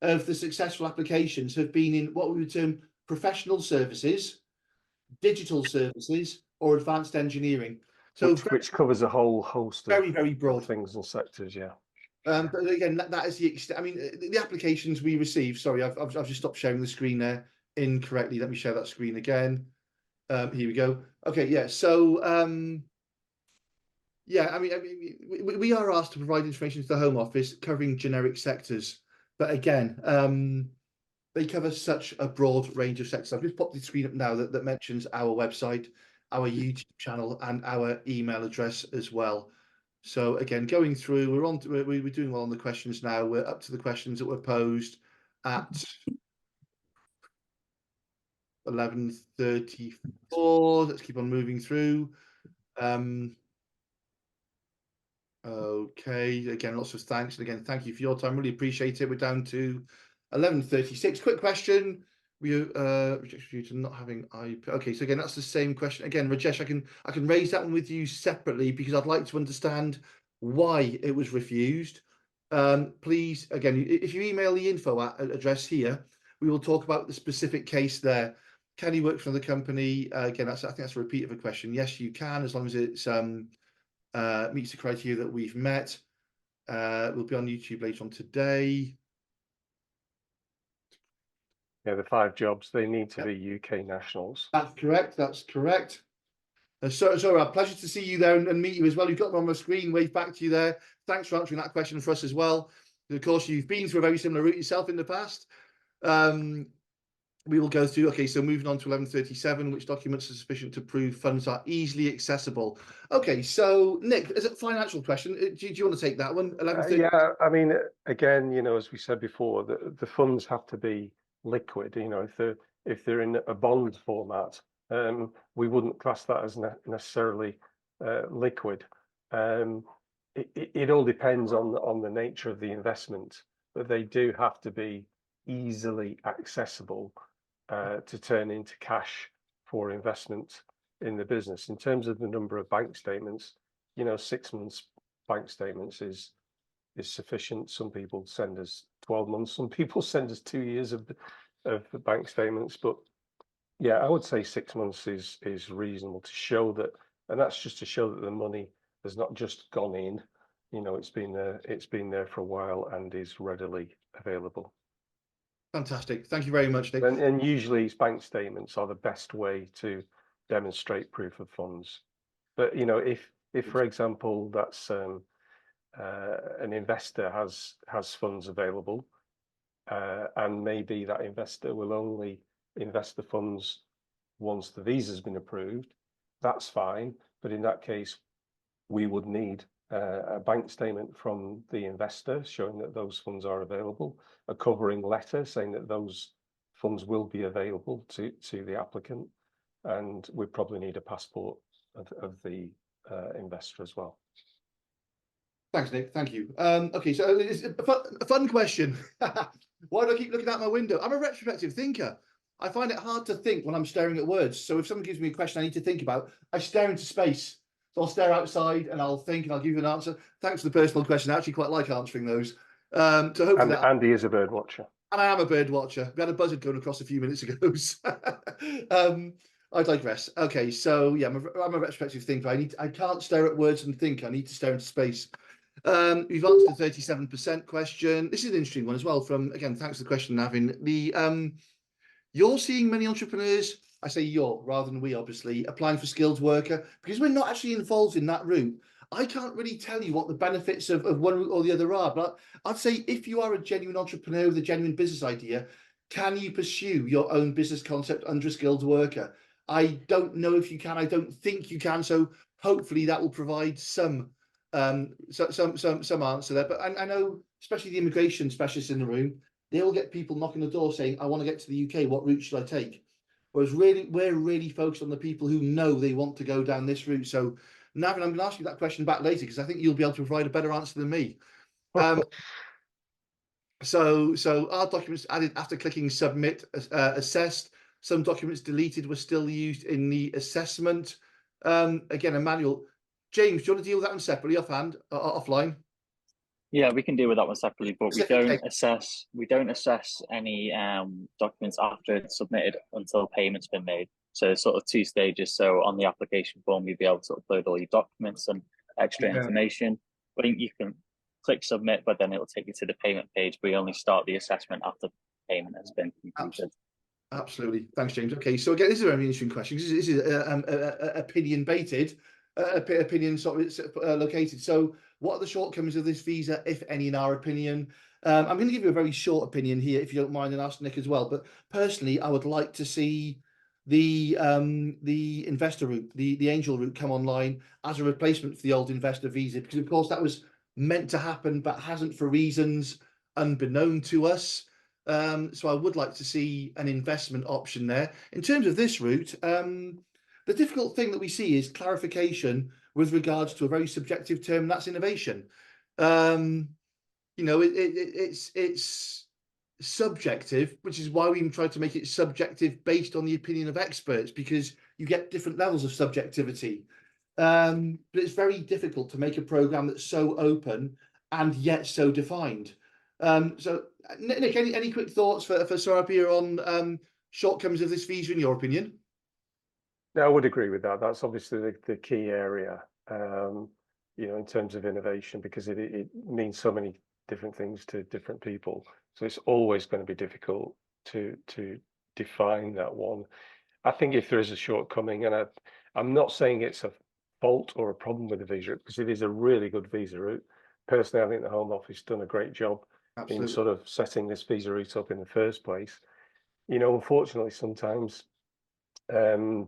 of the successful applications have been in what we would term professional services, digital services, or advanced engineering. So Which covers a whole host of very broad things and sectors, yeah. But again, that is the extent. I mean, the applications we receive. Sorry, I've just stopped sharing the screen there incorrectly. Let me share that screen again. Here we go. Okay, yeah. So yeah, I mean, we are asked to provide information to the Home Office covering generic sectors, but again, they cover such a broad range of sectors. I've just popped the screen up now that mentions our website, our YouTube channel, and our email address as well. So again, going through, we're doing well on the questions now. We're up to the questions that were posed at 11:34. Let's keep on moving through. Okay, again, lots of thanks. And again, thank you for your time. Really appreciate it. We're down to 11:36. Quick question. Rejection due to not having IP. Okay, so again, that's the same question. Again, Rajesh, I can raise that one with you separately because I'd like to understand why it was refused. Please, again, if you email the info address here, we will talk about the specific case there. Can you work for the company? Again, I think that's a repeat of a question. Yes, you can, as long as it's meets the criteria that we've met. We'll be on YouTube later on today. Yeah, the 5 jobs, they need to be UK nationals. That's correct. That's correct. So a pleasure to see you there and meet you as well. You've got them on the screen. Wave back to you there. Thanks for answering that question for us as well. And of course, you've been through a very similar route yourself in the past. We will go through. Okay, so moving on to 11:37, which documents are sufficient to prove funds are easily accessible? Okay, so Nick, is it a financial question? Do you want to take that one? 11:30. Yeah, I mean, again, you know, as we said before, the funds have to be liquid. You know, if they're in a bond format, we wouldn't class that as necessarily liquid. It all depends on the nature of the investment, but they do have to be easily accessible to turn into cash for investment in the business. In terms of the number of bank statements, you know, 6 months bank statements is sufficient. Some people send us 12 months, some people send us 2 years of the bank statements, but yeah, I would say 6 months is reasonable to show that, and that's just to show that the money has not just gone in, you know, it's been there for a while and is readily available. Fantastic. Thank you very much, Nick. And usually bank statements are the best way to demonstrate proof of funds. But you know, if for example that's an investor has funds available, and maybe that investor will only invest the funds once the visa has been approved, that's fine. But in that case, we would need a bank statement from the investor showing that those funds are available, a covering letter saying that those funds will be available to the applicant, and we probably need a passport of the investor as well. Thanks, Nick. Thank you. Okay, so it's a fun question. Why do I keep looking out my window? I'm a retrospective thinker. I find it hard to think when I'm staring at words. So if someone gives me a question I need to think about, I stare into space. So I'll stare outside and I'll think and I'll give you an answer. Thanks for the personal question. I actually quite like answering those. So hopefully Andy is a bird watcher. And I am a bird watcher. We had a buzzard going across a few minutes ago. So, I digress. Okay, so yeah, I'm a retrospective thinker. I can't stare at words and think. I need to stare into space. We've answered the 37% question. This is an interesting one as well. From again, thanks for the question, Navin. You're seeing many entrepreneurs. I say you're rather than we, obviously, applying for skilled worker because we're not actually involved in that route. I can't really tell you what the benefits of one route or the other are, but I'd say if you are a genuine entrepreneur with a genuine business idea, can you pursue your own business concept under a skilled worker? I don't know if you can. I don't think you can. So hopefully that will provide some answer there. But I know, especially the immigration specialists in the room, they all get people knocking the door saying, "I want to get to the UK. What route should I take?" Whereas we're really focused on the people who know they want to go down this route. So Navin, I'm going to ask you that question back later because I think you'll be able to provide a better answer than me. So our documents added after clicking submit, assessed. Some documents deleted were still used in the assessment. Again, a manual. James, do you want to deal with that one separately, offline? Yeah, we can deal with that one separately, but we Specific don't assess any documents after it's submitted until payment's been made. So it's sort of two stages. So on the application form, you'll be able to upload all your documents and extra information. But you can click submit, but then it will take you to the payment page. We only start the assessment after payment has been completed. Absolutely. Thanks, James. Okay, so again, this is a very interesting question. This is opinion baited, opinion sort of located. So what are the shortcomings of this visa, if any, in our opinion? I'm going to give you a very short opinion here, if you don't mind, and ask Nick as well. But personally, I would like to see the investor route, the angel route, come online as a replacement for the old investor visa, because of course that was meant to happen, but hasn't for reasons unbeknown to us. So I would like to see an investment option there. In terms of this route, the difficult thing that we see is clarification with regards to a very subjective term, and that's innovation. You know, it's subjective, which is why we even tried to make it subjective based on the opinion of experts, because you get different levels of subjectivity. But it's very difficult to make a program that's so open and yet so defined. So Nick, any quick thoughts for Saurabh here on shortcomings of this visa, in your opinion? No, I would agree with that. That's obviously the key area, you know, in terms of innovation, because it means so many different things to different people. So it's always going to be difficult to define that one. I think if there is a shortcoming, and I'm not saying it's a fault or a problem with the visa route, because it is a really good visa route. Personally, I think the Home Office done a great job in sort of setting this visa route up in the first place. You know, unfortunately, sometimes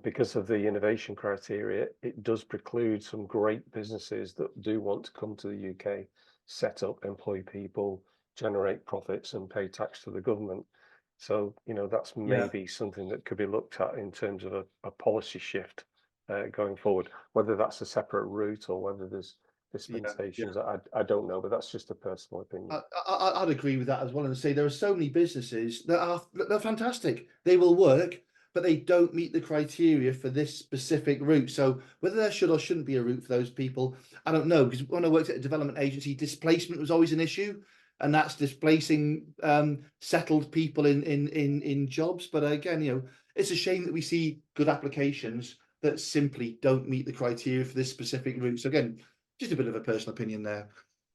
because of the innovation criteria, it does preclude some great businesses that do want to come to the UK, set up, employ people, generate profits and pay tax to the government. So, you know, that's maybe something that could be looked at in terms of a policy shift going forward, whether that's a separate route or whether there's dispensations. I don't know, but that's just a personal opinion. I'd agree with that as well, and say there are so many businesses that they're fantastic. They will work, but they don't meet the criteria for this specific route. So whether there should or shouldn't be a route for those people, I don't know. Because when I worked at a development agency, displacement was always an issue, and that's displacing settled people in jobs. But again, you know, it's a shame that we see good applications that simply don't meet the criteria for this specific route. So again, just a bit of a personal opinion there.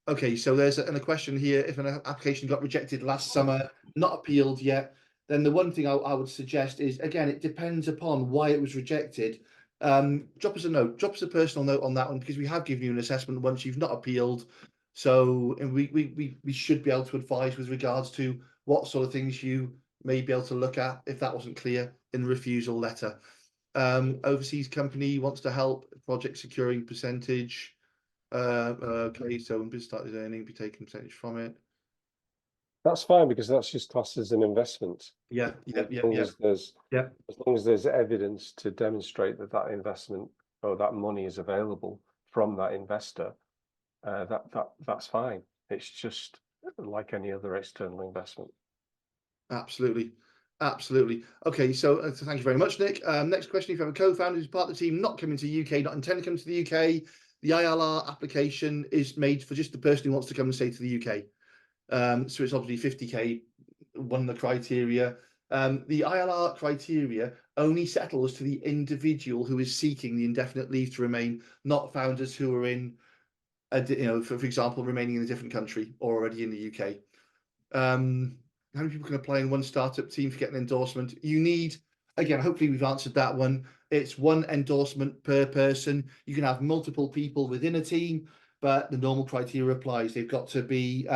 Okay, so there's a question here. If an application got rejected last summer, not appealed yet, then the one thing I would suggest is, again, it depends upon why it was rejected. Drop us a note, drop us a personal note on that one, because we have given you an assessment once you've not appealed. So and we should be able to advise with regards to what sort of things you may be able to look at if that wasn't clear in the refusal letter. Overseas company wants to help project securing percentage. Okay, so when business started earning, be taken percentage from it. That's fine, because that's just classed as an investment. Yeah. As long as there's evidence to demonstrate that that investment or that money is available from that investor, that's fine. It's just like any other external investment. Absolutely. Okay, so thank you very much, Nick. Next question: if you have a co-founder who's part of the team not coming to the UK, not intending to come to the UK, the ILR application is made for just the person who wants to come and stay to the UK. So it's obviously 50k, one of the criteria. The ILR criteria only settles to the individual who is seeking the indefinite leave to remain, not founders who are in, you know, for example, remaining in a different country or already in the UK. How many people can apply in one startup team for getting an endorsement? You need, again, hopefully we've answered that one. It's one endorsement per person. You can have multiple people within a team, but the normal criteria applies. They've got to be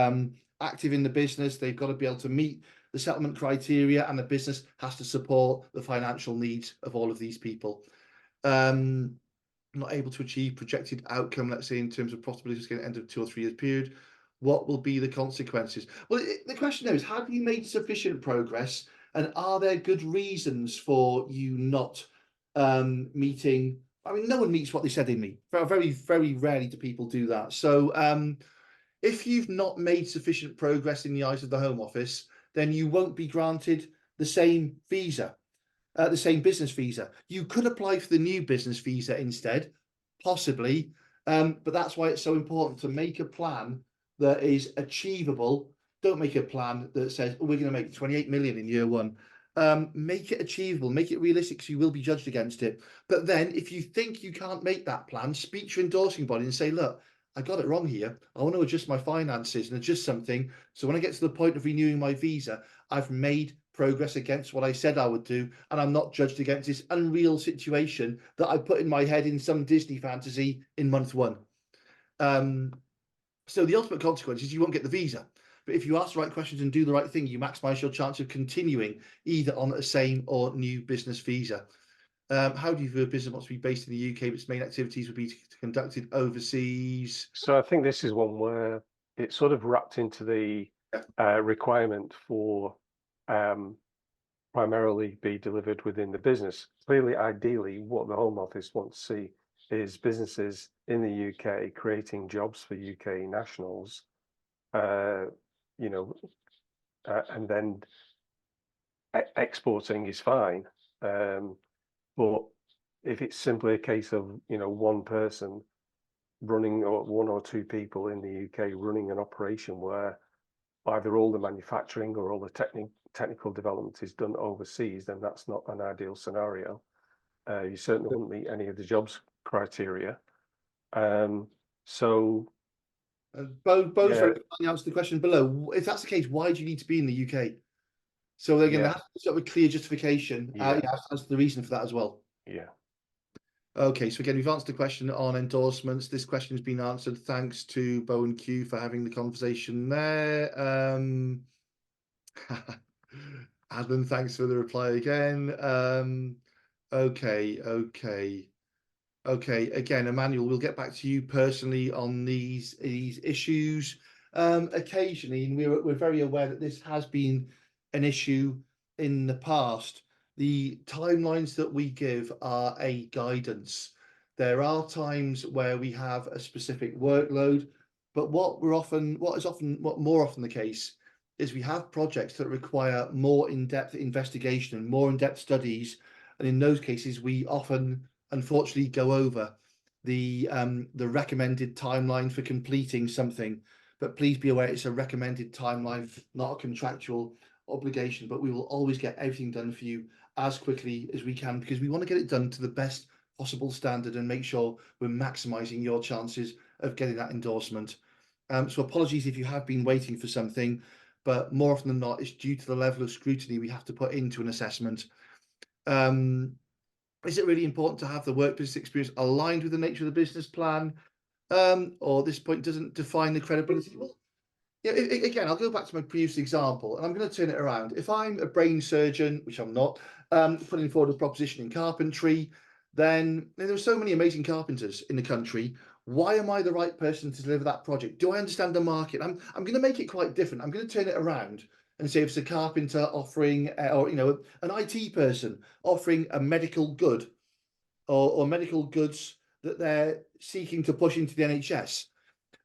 active in the business. They've got to be able to meet the settlement criteria, and the business has to support the financial needs of all of these people. Not able to achieve projected outcome, let's say in terms of profitability at the end of 2 or 3 years period. What will be the consequences? Well, the question there is, have you made sufficient progress, and are there good reasons for you not meeting? I mean, no one meets what they said they meet. Very, very rarely do people do that. So, If you've not made sufficient progress in the eyes of the Home Office, then you won't be granted the same visa, the same business visa. You could apply for the new business visa instead, possibly, but that's why it's so important to make a plan that is achievable. Don't make a plan that says, oh, we're going to make 28 million in year one. Make it achievable, make it realistic, so you will be judged against it. But then if you think you can't make that plan, speak to your endorsing body and say, look, I got it wrong here. I want to adjust my finances and adjust something. So when I get to the point of renewing my visa, I've made progress against what I said I would do, and I'm not judged against this unreal situation that I put in my head in some Disney fantasy in month one. So the ultimate consequence is you won't get the visa. But if you ask the right questions and do the right thing, you maximize your chance of continuing either on a same or new business visa. How do you view a business wants to be based in the UK, but its main activities would be conducted overseas? So I think this is one where it's sort of wrapped into the requirement for primarily be delivered within the business. Clearly, ideally, what the Home Office wants to see is businesses in the UK creating jobs for UK nationals, you know, and then exporting is fine. But if it's simply a case of, you know, one person running, or one or two people in the UK running an operation where either all the manufacturing or all the technical development is done overseas, then that's not an ideal scenario. You certainly wouldn't meet any of the jobs criteria. So Bo's very kindly answered the question below. If that's the case, why do you need to be in the UK? So again, there has to be sort of a clear justification. That's the reason for that as well. Yeah. Okay, so again, we've answered the question on endorsements. This question has been answered. Thanks to Bo and Q for having the conversation there. Adam, thanks for the reply again. Okay. Again, Emmanuel, we'll get back to you personally on these issues. Occasionally, and we're very aware that this has been an issue in the past. The timelines that we give are a guidance. There are times where we have a specific workload, but what more often the case is we have projects that require more in-depth investigation and more in-depth studies, and in those cases, we often, unfortunately, go over the recommended timeline for completing something. But please be aware it's a recommended timeline, not a contractual obligation. But we will always get everything done for you as quickly as we can, because we want to get it done to the best possible standard and make sure we're maximizing your chances of getting that endorsement. So apologies if you have been waiting for something, but more often than not, it's due to the level of scrutiny we have to put into an assessment. Is it really important to have the work business experience aligned with the nature of the business plan? Or this point doesn't define the credibility? Well, yeah, again, I'll go back to my previous example, and I'm going to turn it around. If I'm a brain surgeon, which I'm not, putting forward a proposition in carpentry, then there are so many amazing carpenters in the country. Why am I the right person to deliver that project? Do I understand the market? I'm going to make it quite different. I'm going to turn it around and say if it's a carpenter offering, or an IT person offering a medical good, or medical goods that they're seeking to push into the NHS.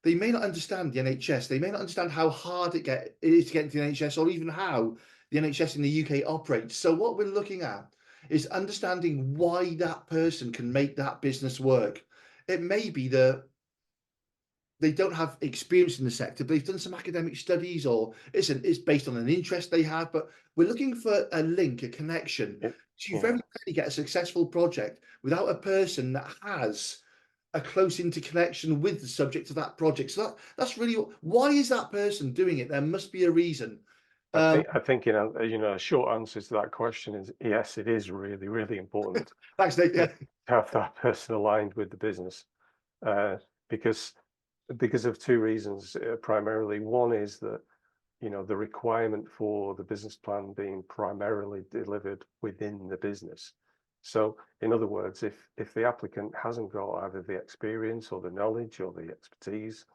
They may not understand the NHS. They may not understand how hard it is to get into the NHS, or even how the NHS in the UK operates. So what we're looking at is understanding why that person can make that business work. It may be that they don't have experience in the sector, but they've done some academic studies, or it's based on an interest they have. But we're looking for a link, a connection. So you very rarely get a successful project without a person that has a close interconnection with the subject of that project. So that's really, why is that person doing it? There must be a reason. I think a short answer to that question is yes, it is really, really important. Thanks, Nick. To have that person aligned with the business, because of two reasons. Primarily, one is that the requirement for the business plan being primarily delivered within the business. So in other words, if the applicant hasn't got either the experience or the knowledge or the expertise,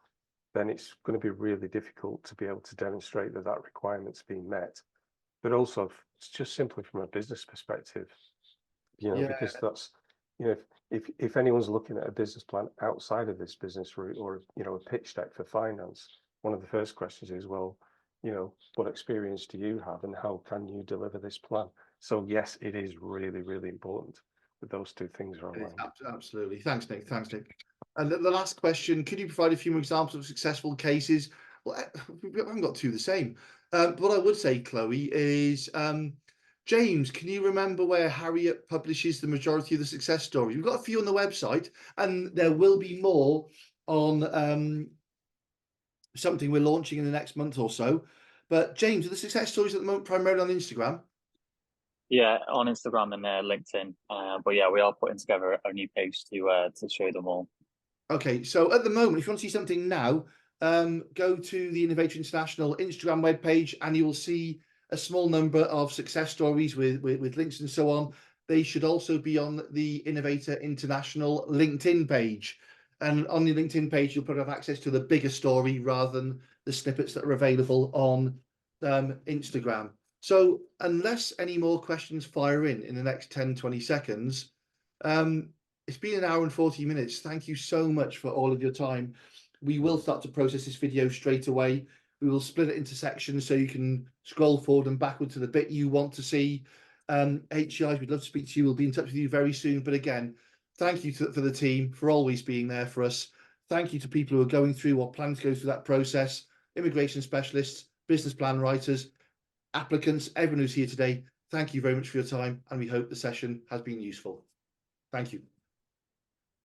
then it's going to be really difficult to be able to demonstrate that that requirement's been met. But also, it's just simply from a business perspective, because that's, if anyone's looking at a business plan outside of this business route, or a pitch deck for finance, one of the first questions is, well, what experience do you have and how can you deliver this plan? So yes, it is really, really important that those two things are aligned. Absolutely. Thanks, Nick. And the last question, could you provide a few more examples of successful cases? Well, we haven't got two the same. What I would say, Chloe, is James, can you remember where Harriet publishes the majority of the success stories? We've got a few on the website, and there will be more on something we're launching in the next month or so. But James, are the success stories at the moment primarily on Instagram? Yeah, on Instagram and LinkedIn. But yeah, we are putting together a new page to show them all. Okay, so at the moment, if you want to see something now, go to the Innovator International Instagram webpage, and you will see a small number of success stories with links and so on. They should also be on the Innovator International LinkedIn page. And on the LinkedIn page, you'll probably have access to the bigger story rather than the snippets that are available on Instagram. So unless any more questions fire in the next 10, 20 seconds, it's been an hour and 40 minutes. Thank you so much for all of your time. We will start to process this video straight away. We will split it into sections so you can scroll forward and backward to the bit you want to see. HCIs, we'd love to speak to you. We'll be in touch with you very soon. But again, thank you for the team for always being there for us. Thank you to people who are going through or planning to go through that process, immigration specialists, business plan writers, applicants, everyone who's here today. Thank you very much for your time, and we hope the session has been useful. Thank you.